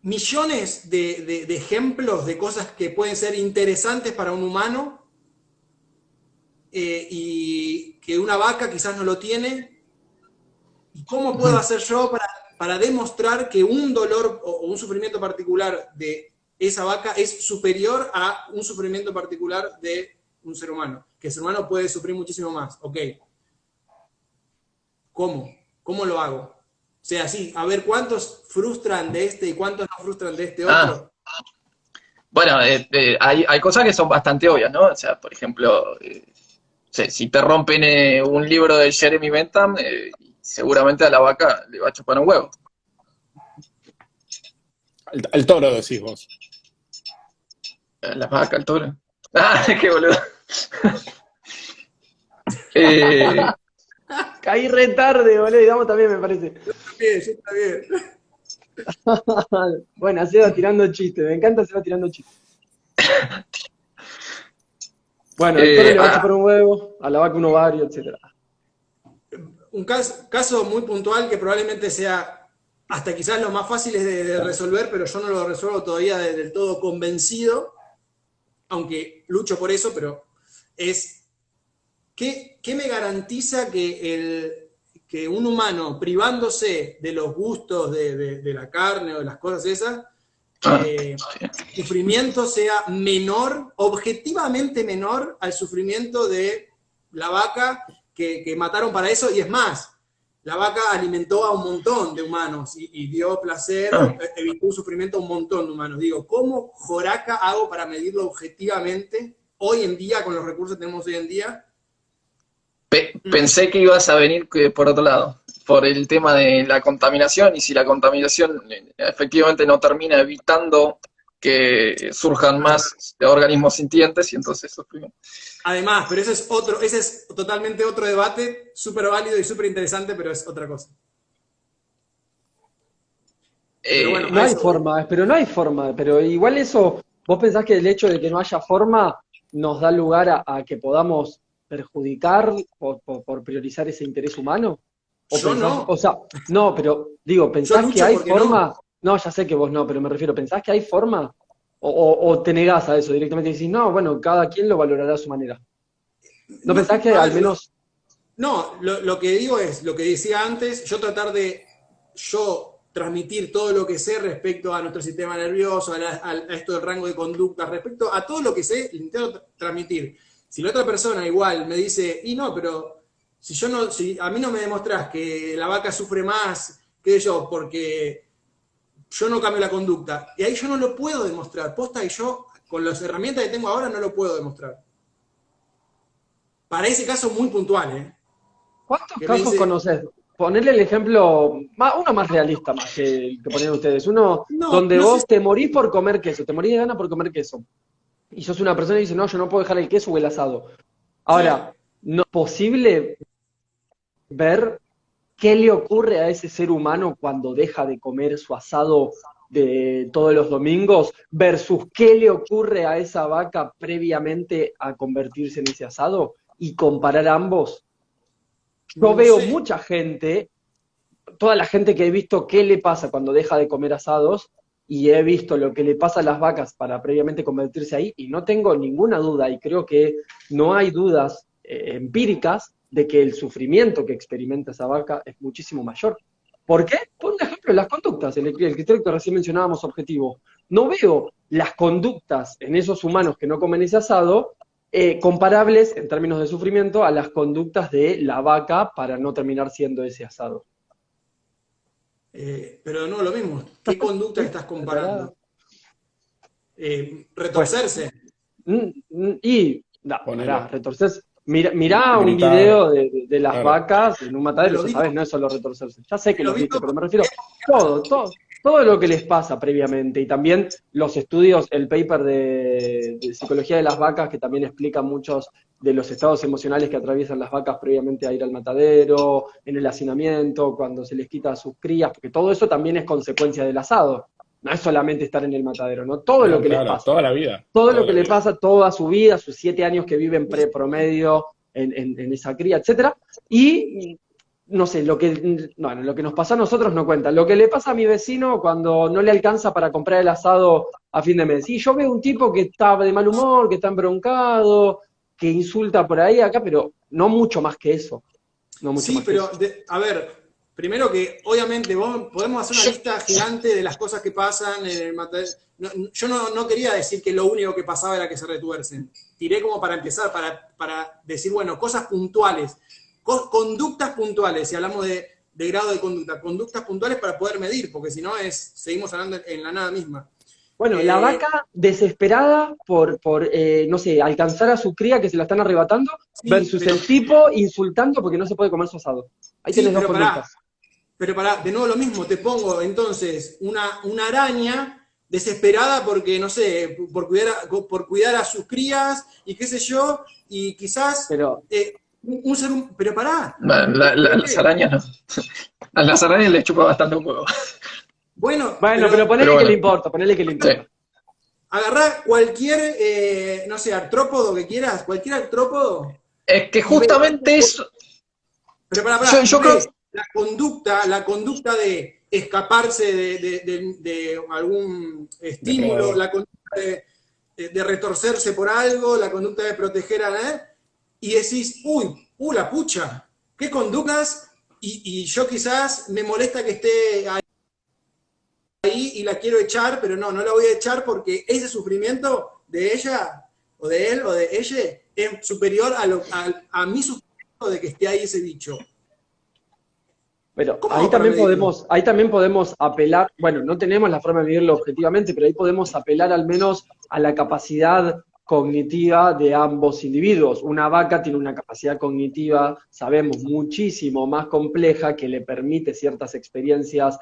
Speaker 1: millones de ejemplos de cosas que pueden ser interesantes para un humano y que una vaca quizás no lo tiene. ¿Y cómo puedo hacer yo para demostrar que un dolor o un sufrimiento particular de esa vaca es superior a un sufrimiento particular de un ser humano? Que el ser humano puede sufrir muchísimo más. Ok. ¿Cómo? ¿Cómo lo hago? O sea, sí, a ver cuántos frustran de este y cuántos no frustran de este otro.
Speaker 5: Bueno, hay cosas que son bastante obvias, ¿no? O sea, por ejemplo, si te rompen un libro de Jeremy Bentham, seguramente a la vaca le va a chupar un huevo.
Speaker 3: Al toro decís vos.
Speaker 5: La vaca, el toro. Ah, qué boludo.
Speaker 2: Caí re tarde, boludo, y Damo también me parece.
Speaker 1: Está bien.
Speaker 2: Bueno, Seba tirando chistes, me encanta Seba tirando chistes. Bueno, el toro le va a chupar un huevo, a la vaca un ovario, etc.
Speaker 1: Un caso muy puntual que probablemente sea hasta quizás lo más fácil de resolver, pero yo no lo resuelvo todavía del todo convencido, aunque lucho por eso, pero es, ¿qué me garantiza que un humano privándose de los gustos de la carne o de las cosas esas, sufrimiento sea menor, objetivamente menor al sufrimiento de la vaca que mataron para eso? Y es más, la vaca alimentó a un montón de humanos y dio placer, evitó un sufrimiento a un montón de humanos. Digo, ¿cómo joraca hago para medirlo objetivamente hoy en día, con los recursos que tenemos hoy en día?
Speaker 5: Pensé que ibas a venir por otro lado, por el tema de la contaminación, y si la contaminación efectivamente no termina evitando que surjan más organismos sintientes, y entonces sufrimos.
Speaker 1: Además, pero ese es totalmente otro debate, súper válido y súper interesante, pero es otra cosa.
Speaker 2: Pero bueno, no hay forma, pero igual eso, ¿vos pensás que el hecho de que no haya forma nos da lugar a que podamos perjudicar por priorizar ese interés humano? ¿O
Speaker 1: yo
Speaker 2: pensás,
Speaker 1: no.
Speaker 2: o sea, no, pero digo, ¿pensás que hay forma? No, ya sé que vos no, pero me refiero, ¿pensás que hay forma? ¿O te negás a eso directamente y decís, no, bueno, cada quien lo valorará a su manera? ¿No pensás que al menos...
Speaker 1: No, lo que digo es, lo que decía antes, yo tratar de transmitir todo lo que sé respecto a nuestro sistema nervioso, a esto del rango de conducta, respecto a todo lo que sé, intento transmitir. Si la otra persona igual me dice, y no, pero Si a mí no me demostrás que la vaca sufre más que yo, porque yo no cambio la conducta, y ahí yo no lo puedo demostrar. Posta que yo, con las herramientas que tengo ahora, no lo puedo demostrar. Para ese caso muy puntual, ¿eh?
Speaker 2: ¿Cuántos
Speaker 1: Que me
Speaker 2: casos
Speaker 1: dice,
Speaker 2: conoces? Ponerle el ejemplo, uno más realista más que el que ponen ustedes. Uno
Speaker 1: no,
Speaker 2: donde
Speaker 1: no sé.
Speaker 2: vos te morís por comer queso, te morís de gana por comer queso. Y sos una persona y dice, no, yo no puedo dejar el queso o el asado.
Speaker 1: Sí,
Speaker 2: Ahora, ¿no es posible ver qué le ocurre a ese ser humano cuando deja de comer su asado de todos los domingos versus qué le ocurre a esa vaca previamente a convertirse en ese asado y comparar ambos? Yo
Speaker 1: no
Speaker 2: veo
Speaker 1: sé.
Speaker 2: mucha gente, toda la gente que he visto qué le pasa cuando deja de comer asados y he visto lo que le pasa a las vacas para previamente convertirse ahí y no tengo ninguna duda y creo que no hay dudas empíricas de que el sufrimiento que experimenta esa vaca es muchísimo mayor. ¿Por qué? Por un ejemplo, las conductas, el criterio que recién mencionábamos objetivo. No veo las conductas en esos humanos que no comen ese asado comparables en términos de sufrimiento a las conductas de la vaca para no terminar siendo ese asado.
Speaker 1: Pero no, lo mismo. ¿Qué conducta
Speaker 2: ¿Sí?
Speaker 1: estás
Speaker 2: ¿Es verdad?
Speaker 1: comparando?
Speaker 2: Pues,
Speaker 1: Retorcerse.
Speaker 2: no,
Speaker 3: Ponele.
Speaker 2: pará, retorces. Mirá un
Speaker 3: Gritar,
Speaker 2: video de las
Speaker 3: claro.
Speaker 2: vacas en un matadero,
Speaker 1: Lo
Speaker 2: ya
Speaker 1: vi,
Speaker 2: sabes, no es solo retorcerse. Ya sé que
Speaker 1: lo
Speaker 2: los
Speaker 1: vi
Speaker 2: viste,
Speaker 1: todo.
Speaker 2: pero me refiero todo lo que les pasa previamente. Y también los estudios, el paper de psicología de las vacas, que también explica muchos de los estados emocionales que atraviesan las vacas previamente a ir al matadero, en el hacinamiento, cuando se les quita a sus crías, porque todo eso también es consecuencia del asado. No es solamente estar en el matadero, ¿no? Todo lo
Speaker 3: No,
Speaker 2: que les
Speaker 3: claro,
Speaker 2: pasa.
Speaker 3: toda la vida,
Speaker 2: Todo lo
Speaker 3: toda
Speaker 2: que
Speaker 3: la
Speaker 2: le
Speaker 3: vida.
Speaker 2: pasa toda su vida, sus 7 años que viven promedio en esa cría, etcétera. Y no sé, bueno, lo que nos pasa a nosotros no cuenta. Lo que le pasa a mi vecino cuando no le alcanza para comprar el asado a fin de mes. Y yo veo un tipo que está de mal humor, que está embroncado, que insulta por ahí acá, pero no mucho más que eso. No mucho
Speaker 1: Sí,
Speaker 2: más que
Speaker 1: pero
Speaker 2: eso.
Speaker 1: a ver, primero que obviamente podemos hacer una
Speaker 5: Yo,
Speaker 1: lista gigante de las cosas que pasan en el matadero. Yo no quería decir que lo único que pasaba era que se retuercen. Tiré como para empezar, para decir, bueno, cosas puntuales, conductas puntuales, si hablamos de grado de conducta, conductas puntuales para poder medir, porque si no seguimos hablando en la nada misma.
Speaker 2: Bueno, la
Speaker 1: Eh,
Speaker 2: vaca desesperada por no sé, alcanzar a su cría que se la están arrebatando,
Speaker 1: sí,
Speaker 2: versus el tipo insultando porque no se puede comer su asado. Ahí
Speaker 1: sí,
Speaker 2: tenés dos conductas.
Speaker 1: pero pará, de nuevo lo mismo, te pongo entonces una araña desesperada porque, no sé, por cuidar a sus crías y qué sé yo, y quizás
Speaker 2: Pero,
Speaker 1: un ser pero pará,
Speaker 5: las arañas no. A las arañas les chupa bastante un huevo.
Speaker 1: bueno,
Speaker 2: bueno, pero
Speaker 1: pero
Speaker 5: Pero
Speaker 2: ponele que le
Speaker 5: bueno,
Speaker 2: importa, ponele que le
Speaker 5: sí.
Speaker 2: importa.
Speaker 1: agarrá cualquier, no sé, artrópodo que quieras, cualquier artrópodo,
Speaker 5: Es que
Speaker 1: y ve,
Speaker 5: justamente eso,
Speaker 1: pero pará, y
Speaker 5: yo creo,
Speaker 1: ves la conducta de escaparse de algún estímulo,
Speaker 3: Depredador.
Speaker 1: la conducta de retorcerse por algo, la conducta de proteger a la, y decís, uy, la pucha, qué conductas, y yo quizás me molesta que esté ahí y la quiero echar, pero no la voy a echar porque ese sufrimiento de ella, o de él, o de ella, es superior a mi sufrimiento de que esté ahí ese bicho.
Speaker 2: Pero
Speaker 1: ¿Cómo hago para medirlo?
Speaker 2: ahí también podemos apelar, bueno, no tenemos la forma de medirlo objetivamente, pero ahí podemos apelar al menos a la capacidad cognitiva de ambos individuos. Una vaca tiene una capacidad cognitiva, sabemos, muchísimo más compleja que le permite ciertas experiencias,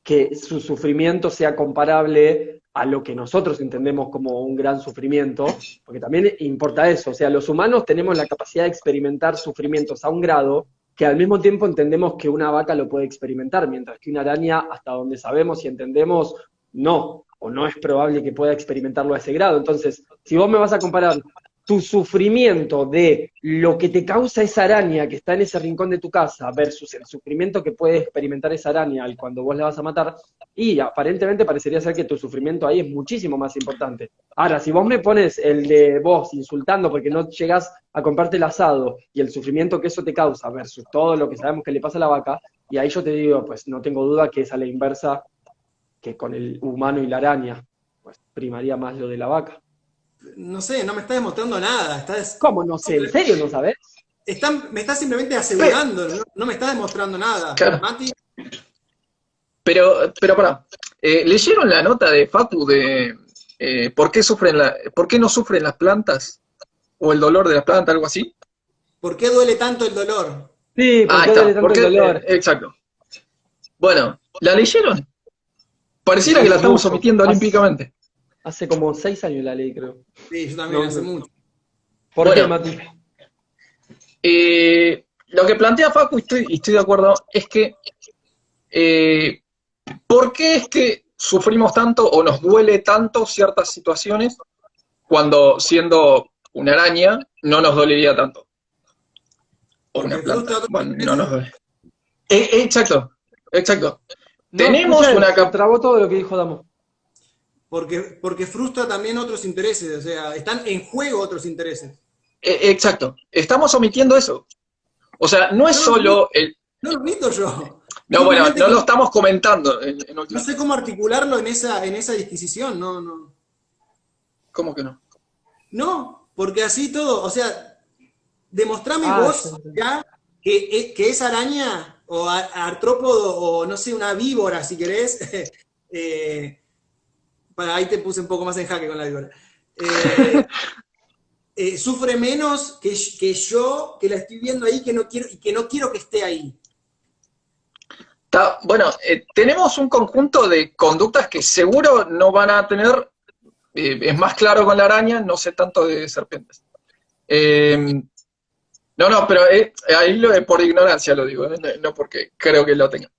Speaker 2: que su sufrimiento sea comparable a lo que nosotros entendemos como un gran sufrimiento, porque también importa eso, o sea, los humanos tenemos la capacidad de experimentar sufrimientos a un grado que al mismo tiempo entendemos que una vaca lo puede experimentar, mientras que una araña, hasta donde sabemos y entendemos, no, o no es probable que pueda experimentarlo a ese grado. Entonces, si vos me vas a comparar tu sufrimiento de lo que te causa esa araña que está en ese rincón de tu casa versus el sufrimiento que puede experimentar esa araña al cuando vos la vas a matar, y aparentemente parecería ser que tu sufrimiento ahí es muchísimo más importante. Ahora, si vos me pones el de vos insultando porque no llegás a comprarte el asado y el sufrimiento que eso te causa versus todo lo que sabemos que le pasa a la vaca, y ahí yo te digo, pues no tengo duda que es a la inversa que con el humano y la araña, pues primaría más lo de la vaca.
Speaker 1: No sé, no me está demostrando nada.
Speaker 2: ¿Cómo? No sé, ¿en serio no sabés?
Speaker 1: me está simplemente asegurando, no me está demostrando nada.
Speaker 5: Claro.
Speaker 1: Mati,
Speaker 5: Pero pará, ¿leyeron la nota de Facu de por qué no sufren las plantas? ¿O el dolor de las plantas, algo así?
Speaker 1: ¿por qué duele tanto el dolor?
Speaker 2: Sí, ¿por
Speaker 5: Ah,
Speaker 2: qué
Speaker 5: está,
Speaker 2: duele tanto el dolor?
Speaker 5: exacto. Bueno, ¿la leyeron? Pareciera
Speaker 2: Sí,
Speaker 5: que la estamos
Speaker 2: mucho.
Speaker 5: omitiendo olímpicamente.
Speaker 2: Hace como 6 años la leí, creo.
Speaker 1: Sí, yo también
Speaker 2: No,
Speaker 1: hace
Speaker 2: no.
Speaker 1: mucho.
Speaker 2: ¿Por
Speaker 5: Bueno.
Speaker 2: qué, Mati?
Speaker 5: Lo que plantea Facu, y estoy de acuerdo, es que ¿por qué es que sufrimos tanto o nos duele tanto ciertas situaciones cuando siendo una araña no nos dolería tanto? O
Speaker 1: Porque
Speaker 5: una
Speaker 1: frustra
Speaker 5: planta.
Speaker 1: otros
Speaker 5: Bueno, no
Speaker 1: intereses.
Speaker 5: nos duele. Exacto, exacto.
Speaker 2: No
Speaker 5: Tenemos
Speaker 2: escuché,
Speaker 5: una
Speaker 2: se
Speaker 5: capacidad.
Speaker 2: trabó todo lo que dijo Damo.
Speaker 1: Porque frustra también otros intereses, o sea, están en juego otros intereses.
Speaker 5: Exacto. Estamos omitiendo eso. O sea, no es solo el.
Speaker 1: No lo omito yo.
Speaker 5: No, bueno,
Speaker 1: Simplemente
Speaker 5: no
Speaker 1: que
Speaker 5: lo estamos comentando en
Speaker 1: no
Speaker 5: última.
Speaker 1: sé cómo articularlo en esa disquisición, no.
Speaker 5: ¿Cómo que no?
Speaker 1: No, porque así todo, o sea, demostrame
Speaker 2: Ah,
Speaker 1: vos ya que esa araña, o artrópodo, o no sé, una víbora, si querés, ahí te puse un poco más en jaque con la víbora, sufre menos que yo, que la estoy viendo ahí, y que no quiero que esté ahí.
Speaker 5: Bueno, tenemos un conjunto de conductas que seguro no van a tener, es más claro con la araña, no sé tanto de serpientes. No, pero ahí por ignorancia lo digo, no porque creo que lo tenga.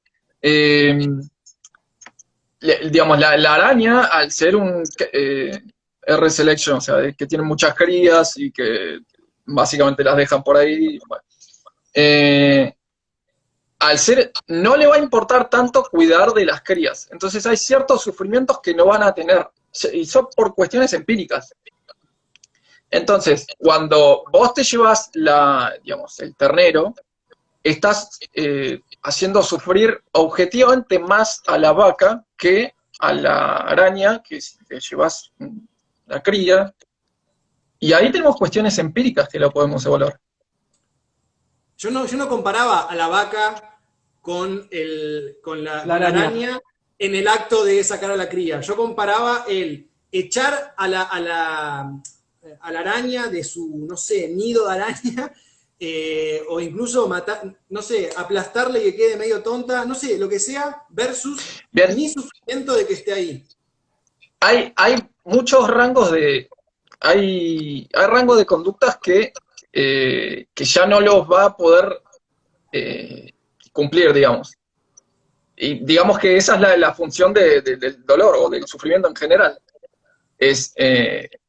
Speaker 5: Digamos, la araña, al ser un R-selection, o sea, que tiene muchas crías y que básicamente las dejan por ahí, bueno, al ser, no le va a importar tanto cuidar de las crías. Entonces hay ciertos sufrimientos que no van a tener, y son por cuestiones empíricas. Entonces, cuando vos te llevas digamos, el ternero, estás haciendo sufrir objetivamente más a la vaca que a la araña, que si te llevas la cría. Y ahí tenemos cuestiones empíricas que lo podemos evaluar.
Speaker 1: Yo no comparaba a la vaca con la araña en el acto de sacar a la cría. Yo comparaba el echar a la araña de su, no sé, nido de araña, o incluso matar, no sé, aplastarle y que quede medio tonta, no sé, lo que sea, versus
Speaker 5: Bien.
Speaker 1: mi sufrimiento de que esté ahí.
Speaker 5: Hay muchos rangos hay rangos de conductas que ya no los va a poder cumplir, digamos. Y digamos que esa es la función del dolor o del sufrimiento en general. Es,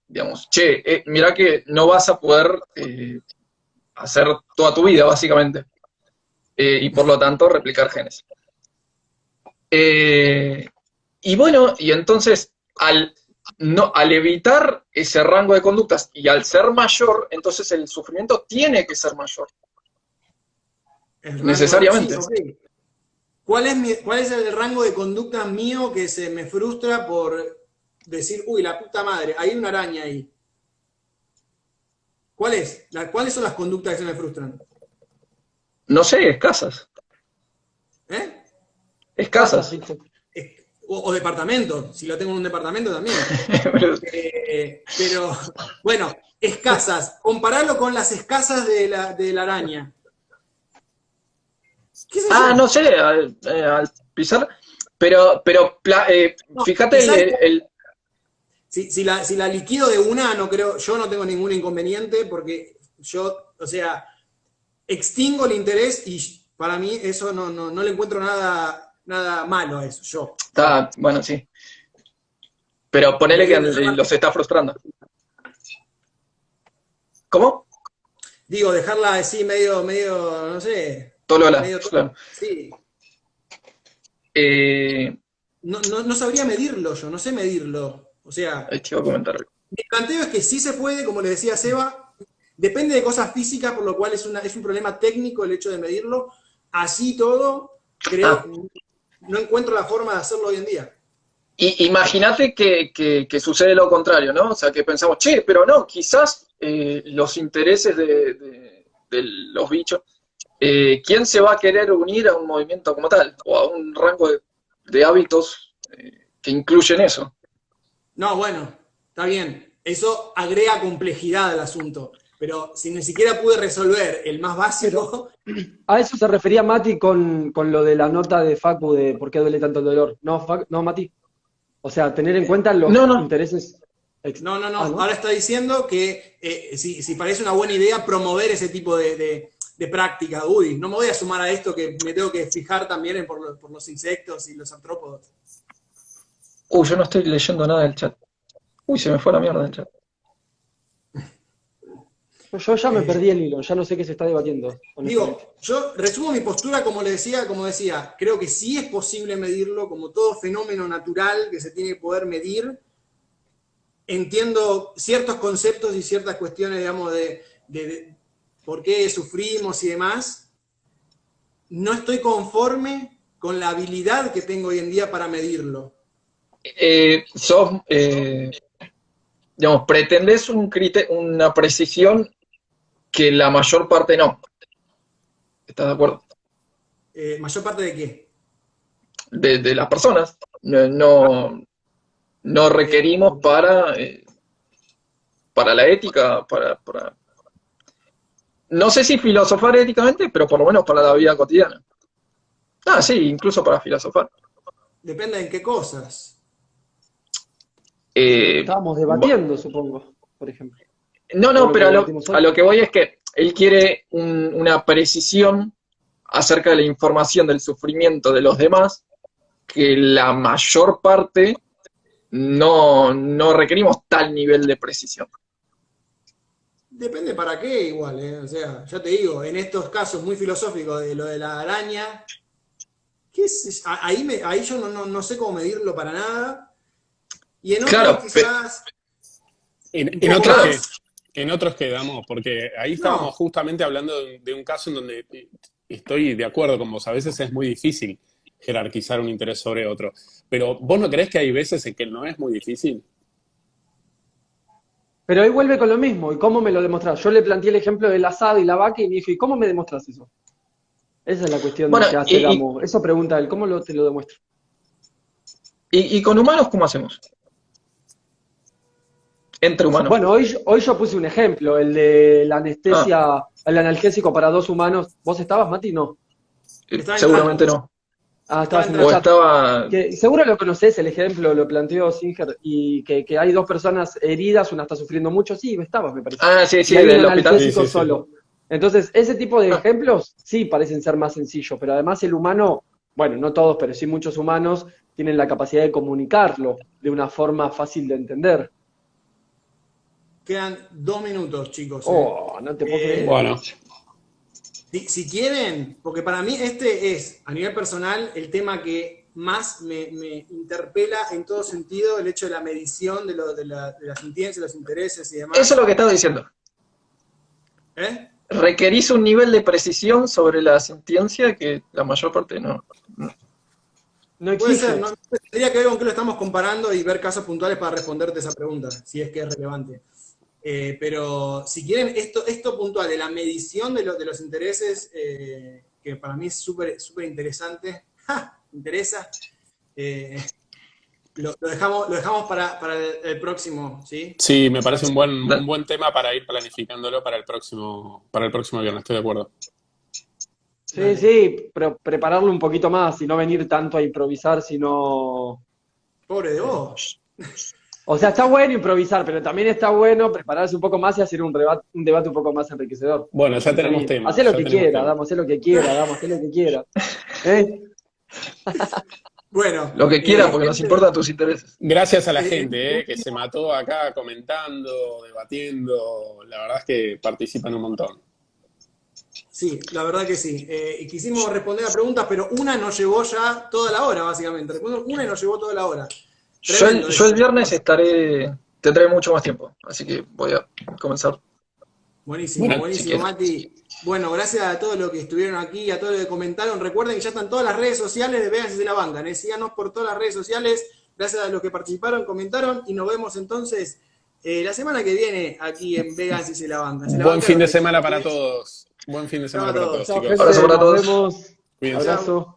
Speaker 5: digamos, mirá que no vas a poder hacer toda tu vida, básicamente. Y por lo tanto, replicar genes. Y bueno, y entonces, al evitar ese rango de conductas y al ser mayor, entonces el sufrimiento tiene que ser mayor. Necesariamente.
Speaker 1: Sí, okay. ¿Cuál es el rango de conducta mío que se me frustra por decir, uy, la puta madre, hay una araña ahí? ¿Cuáles son las conductas que se me frustran?
Speaker 5: No sé, escasas.
Speaker 1: ¿Eh?
Speaker 5: Escasas.
Speaker 1: O departamento, si lo tengo en un departamento también. Pero, bueno, escasas. Compararlo con las escasas de la araña. ¿Qué sé yo?
Speaker 5: No sé, al pisar. Pero fíjate
Speaker 1: Si la liquido de una, yo no tengo ningún inconveniente porque yo, o sea, extingo el interés y para mí eso no le encuentro nada malo a eso, yo.
Speaker 5: Está, bueno, sí. Pero ponele que los está frustrando. ¿Cómo?
Speaker 1: Digo, dejarla así medio, no sé.
Speaker 5: Medio claro.
Speaker 1: Sí.
Speaker 5: Eh,
Speaker 1: No sabría medirlo yo, no sé medirlo. O sea,
Speaker 5: Te iba a comentar algo.
Speaker 1: mi planteo es que sí se puede, como le decía Seba, depende de cosas físicas, por lo cual es un problema técnico el hecho de medirlo. Así todo, no encuentro la forma de hacerlo hoy en día.
Speaker 5: Imagínate que sucede lo contrario, ¿no? O sea, que pensamos, pero no, quizás los intereses de de los bichos, ¿quién se va a querer unir a un movimiento como tal? O a un rango de hábitos que incluyen eso.
Speaker 1: No, bueno, está bien. Eso agrega complejidad al asunto. Pero si ni siquiera pude resolver el más básico.
Speaker 2: A eso se refería Mati con lo de la nota de Facu de por qué duele tanto el dolor. No, no, Mati. O sea, tener en cuenta los intereses.
Speaker 1: No. Ahora está diciendo que si parece una buena idea promover ese tipo de práctica. Uy, no me voy a sumar a esto que me tengo que fijar también por los insectos y los artrópodos.
Speaker 5: Yo no estoy leyendo nada del chat. Se me fue la mierda del chat.
Speaker 2: Yo ya me perdí el hilo, ya no sé qué se está debatiendo.
Speaker 1: Digo, yo resumo mi postura como decía, creo que sí es posible medirlo, como todo fenómeno natural que se tiene que poder medir. Entiendo ciertos conceptos y ciertas cuestiones, digamos, de por qué sufrimos y demás. No estoy conforme con la habilidad que tengo hoy en día para medirlo.
Speaker 5: Digamos, pretendés una precisión que la mayor parte no. ¿Estás de acuerdo?
Speaker 1: ¿Mayor parte de qué?
Speaker 5: De las personas. No requerimos para la ética, no sé si filosofar éticamente, pero por lo menos para la vida cotidiana. Sí, incluso para filosofar.
Speaker 1: Depende en qué cosas.
Speaker 2: Estábamos debatiendo, supongo, por ejemplo.
Speaker 5: No, pero a lo que voy es que él quiere una precisión acerca de la información del sufrimiento de los demás, que la mayor parte no requerimos tal nivel de precisión.
Speaker 1: Depende para qué igual, O sea, ya te digo, en estos casos muy filosóficos de lo de la araña, ahí yo no sé cómo medirlo para nada. Y en otros quizás...
Speaker 3: En otros quedamos, porque ahí estábamos justamente hablando de un caso en donde estoy de acuerdo con vos, a veces es muy difícil jerarquizar un interés sobre otro, pero ¿vos no creés que hay veces en que no es muy difícil?
Speaker 2: Pero ahí vuelve con lo mismo, ¿y cómo me lo demostrás? Yo le planteé el ejemplo del asado y la vaca y me dijo, ¿y cómo me demostrás eso? Esa es la cuestión de que hace Gamo. Eso pregunta él, ¿cómo te lo demuestro?
Speaker 5: ¿Y con humanos cómo hacemos? Entre humanos.
Speaker 2: Bueno, hoy yo puse un ejemplo, el de la anestesia, el analgésico para 2 humanos. ¿Vos estabas, Mati? No.
Speaker 5: Seguramente no.
Speaker 2: Estabas en el chat. Seguro lo conocés, el ejemplo lo planteó Singer, y que hay 2 personas heridas, una está sufriendo mucho. Sí, estabas, me parece.
Speaker 5: Sí,
Speaker 2: y hay
Speaker 5: del
Speaker 2: un
Speaker 5: hospital.
Speaker 2: analgésico solo. Entonces, ese tipo de ejemplos sí parecen ser más sencillos, pero además el humano, bueno, no todos, pero sí muchos humanos tienen la capacidad de comunicarlo de una forma fácil de entender.
Speaker 1: Quedan 2 minutos, chicos.
Speaker 2: No te puedo creer.
Speaker 3: Bueno.
Speaker 1: Si quieren, porque para mí este es, a nivel personal, el tema que más me interpela en todo sentido, el hecho de la medición de las sintiencias, los intereses y demás.
Speaker 5: Eso es lo que estaba diciendo. Requerís un nivel de precisión sobre la sintiencia que la mayor parte no.
Speaker 2: No existe.
Speaker 1: Puede ser, no tendría que ver con qué lo estamos comparando y ver casos puntuales para responderte esa pregunta, si es que es relevante. Pero si quieren, esto puntual de la medición de los intereses, que para mí es súper interesante, interesa, lo dejamos para el próximo, ¿sí?
Speaker 3: Sí, me parece un buen tema para ir planificándolo para el próximo viernes, estoy de acuerdo.
Speaker 2: Sí, pero prepararlo un poquito más y no venir tanto a improvisar, sino...
Speaker 1: Pobre de vos.
Speaker 2: O sea, está bueno improvisar, pero también está bueno prepararse un poco más y hacer un debate un poco más enriquecedor.
Speaker 3: Bueno, ya tenemos tema.
Speaker 2: Hacé lo que quiera, Damos, hacé lo que quiera.
Speaker 1: Bueno.
Speaker 5: Lo que quiera, porque nos importa tus intereses.
Speaker 3: Gracias a la gente que se mató acá comentando, debatiendo. La verdad es que participan un montón.
Speaker 1: Sí, la verdad que sí. Quisimos responder a preguntas, pero una nos llevó ya toda la hora, básicamente. Una y nos llevó toda la hora.
Speaker 5: Yo el viernes tendré mucho más tiempo, así que voy a comenzar.
Speaker 1: Buenísimo, si Mati. Bueno, gracias a todos los que estuvieron aquí, a todos los que comentaron. Recuerden que ya están todas las redes sociales de Vegan si la bancan. Síganos por todas las redes sociales. Gracias a los que participaron, comentaron, y nos vemos entonces la semana que viene aquí en Vegan si la bancan.
Speaker 3: Buen fin de semana para todos. Buen fin de
Speaker 1: Chao
Speaker 3: semana
Speaker 1: a
Speaker 3: para
Speaker 1: todos.
Speaker 3: todos,
Speaker 2: Chao,
Speaker 3: chicos.
Speaker 2: gente,
Speaker 5: Abrazo para
Speaker 2: nos
Speaker 5: todos.
Speaker 2: vemos.
Speaker 3: Cuídense.
Speaker 2: Abrazo.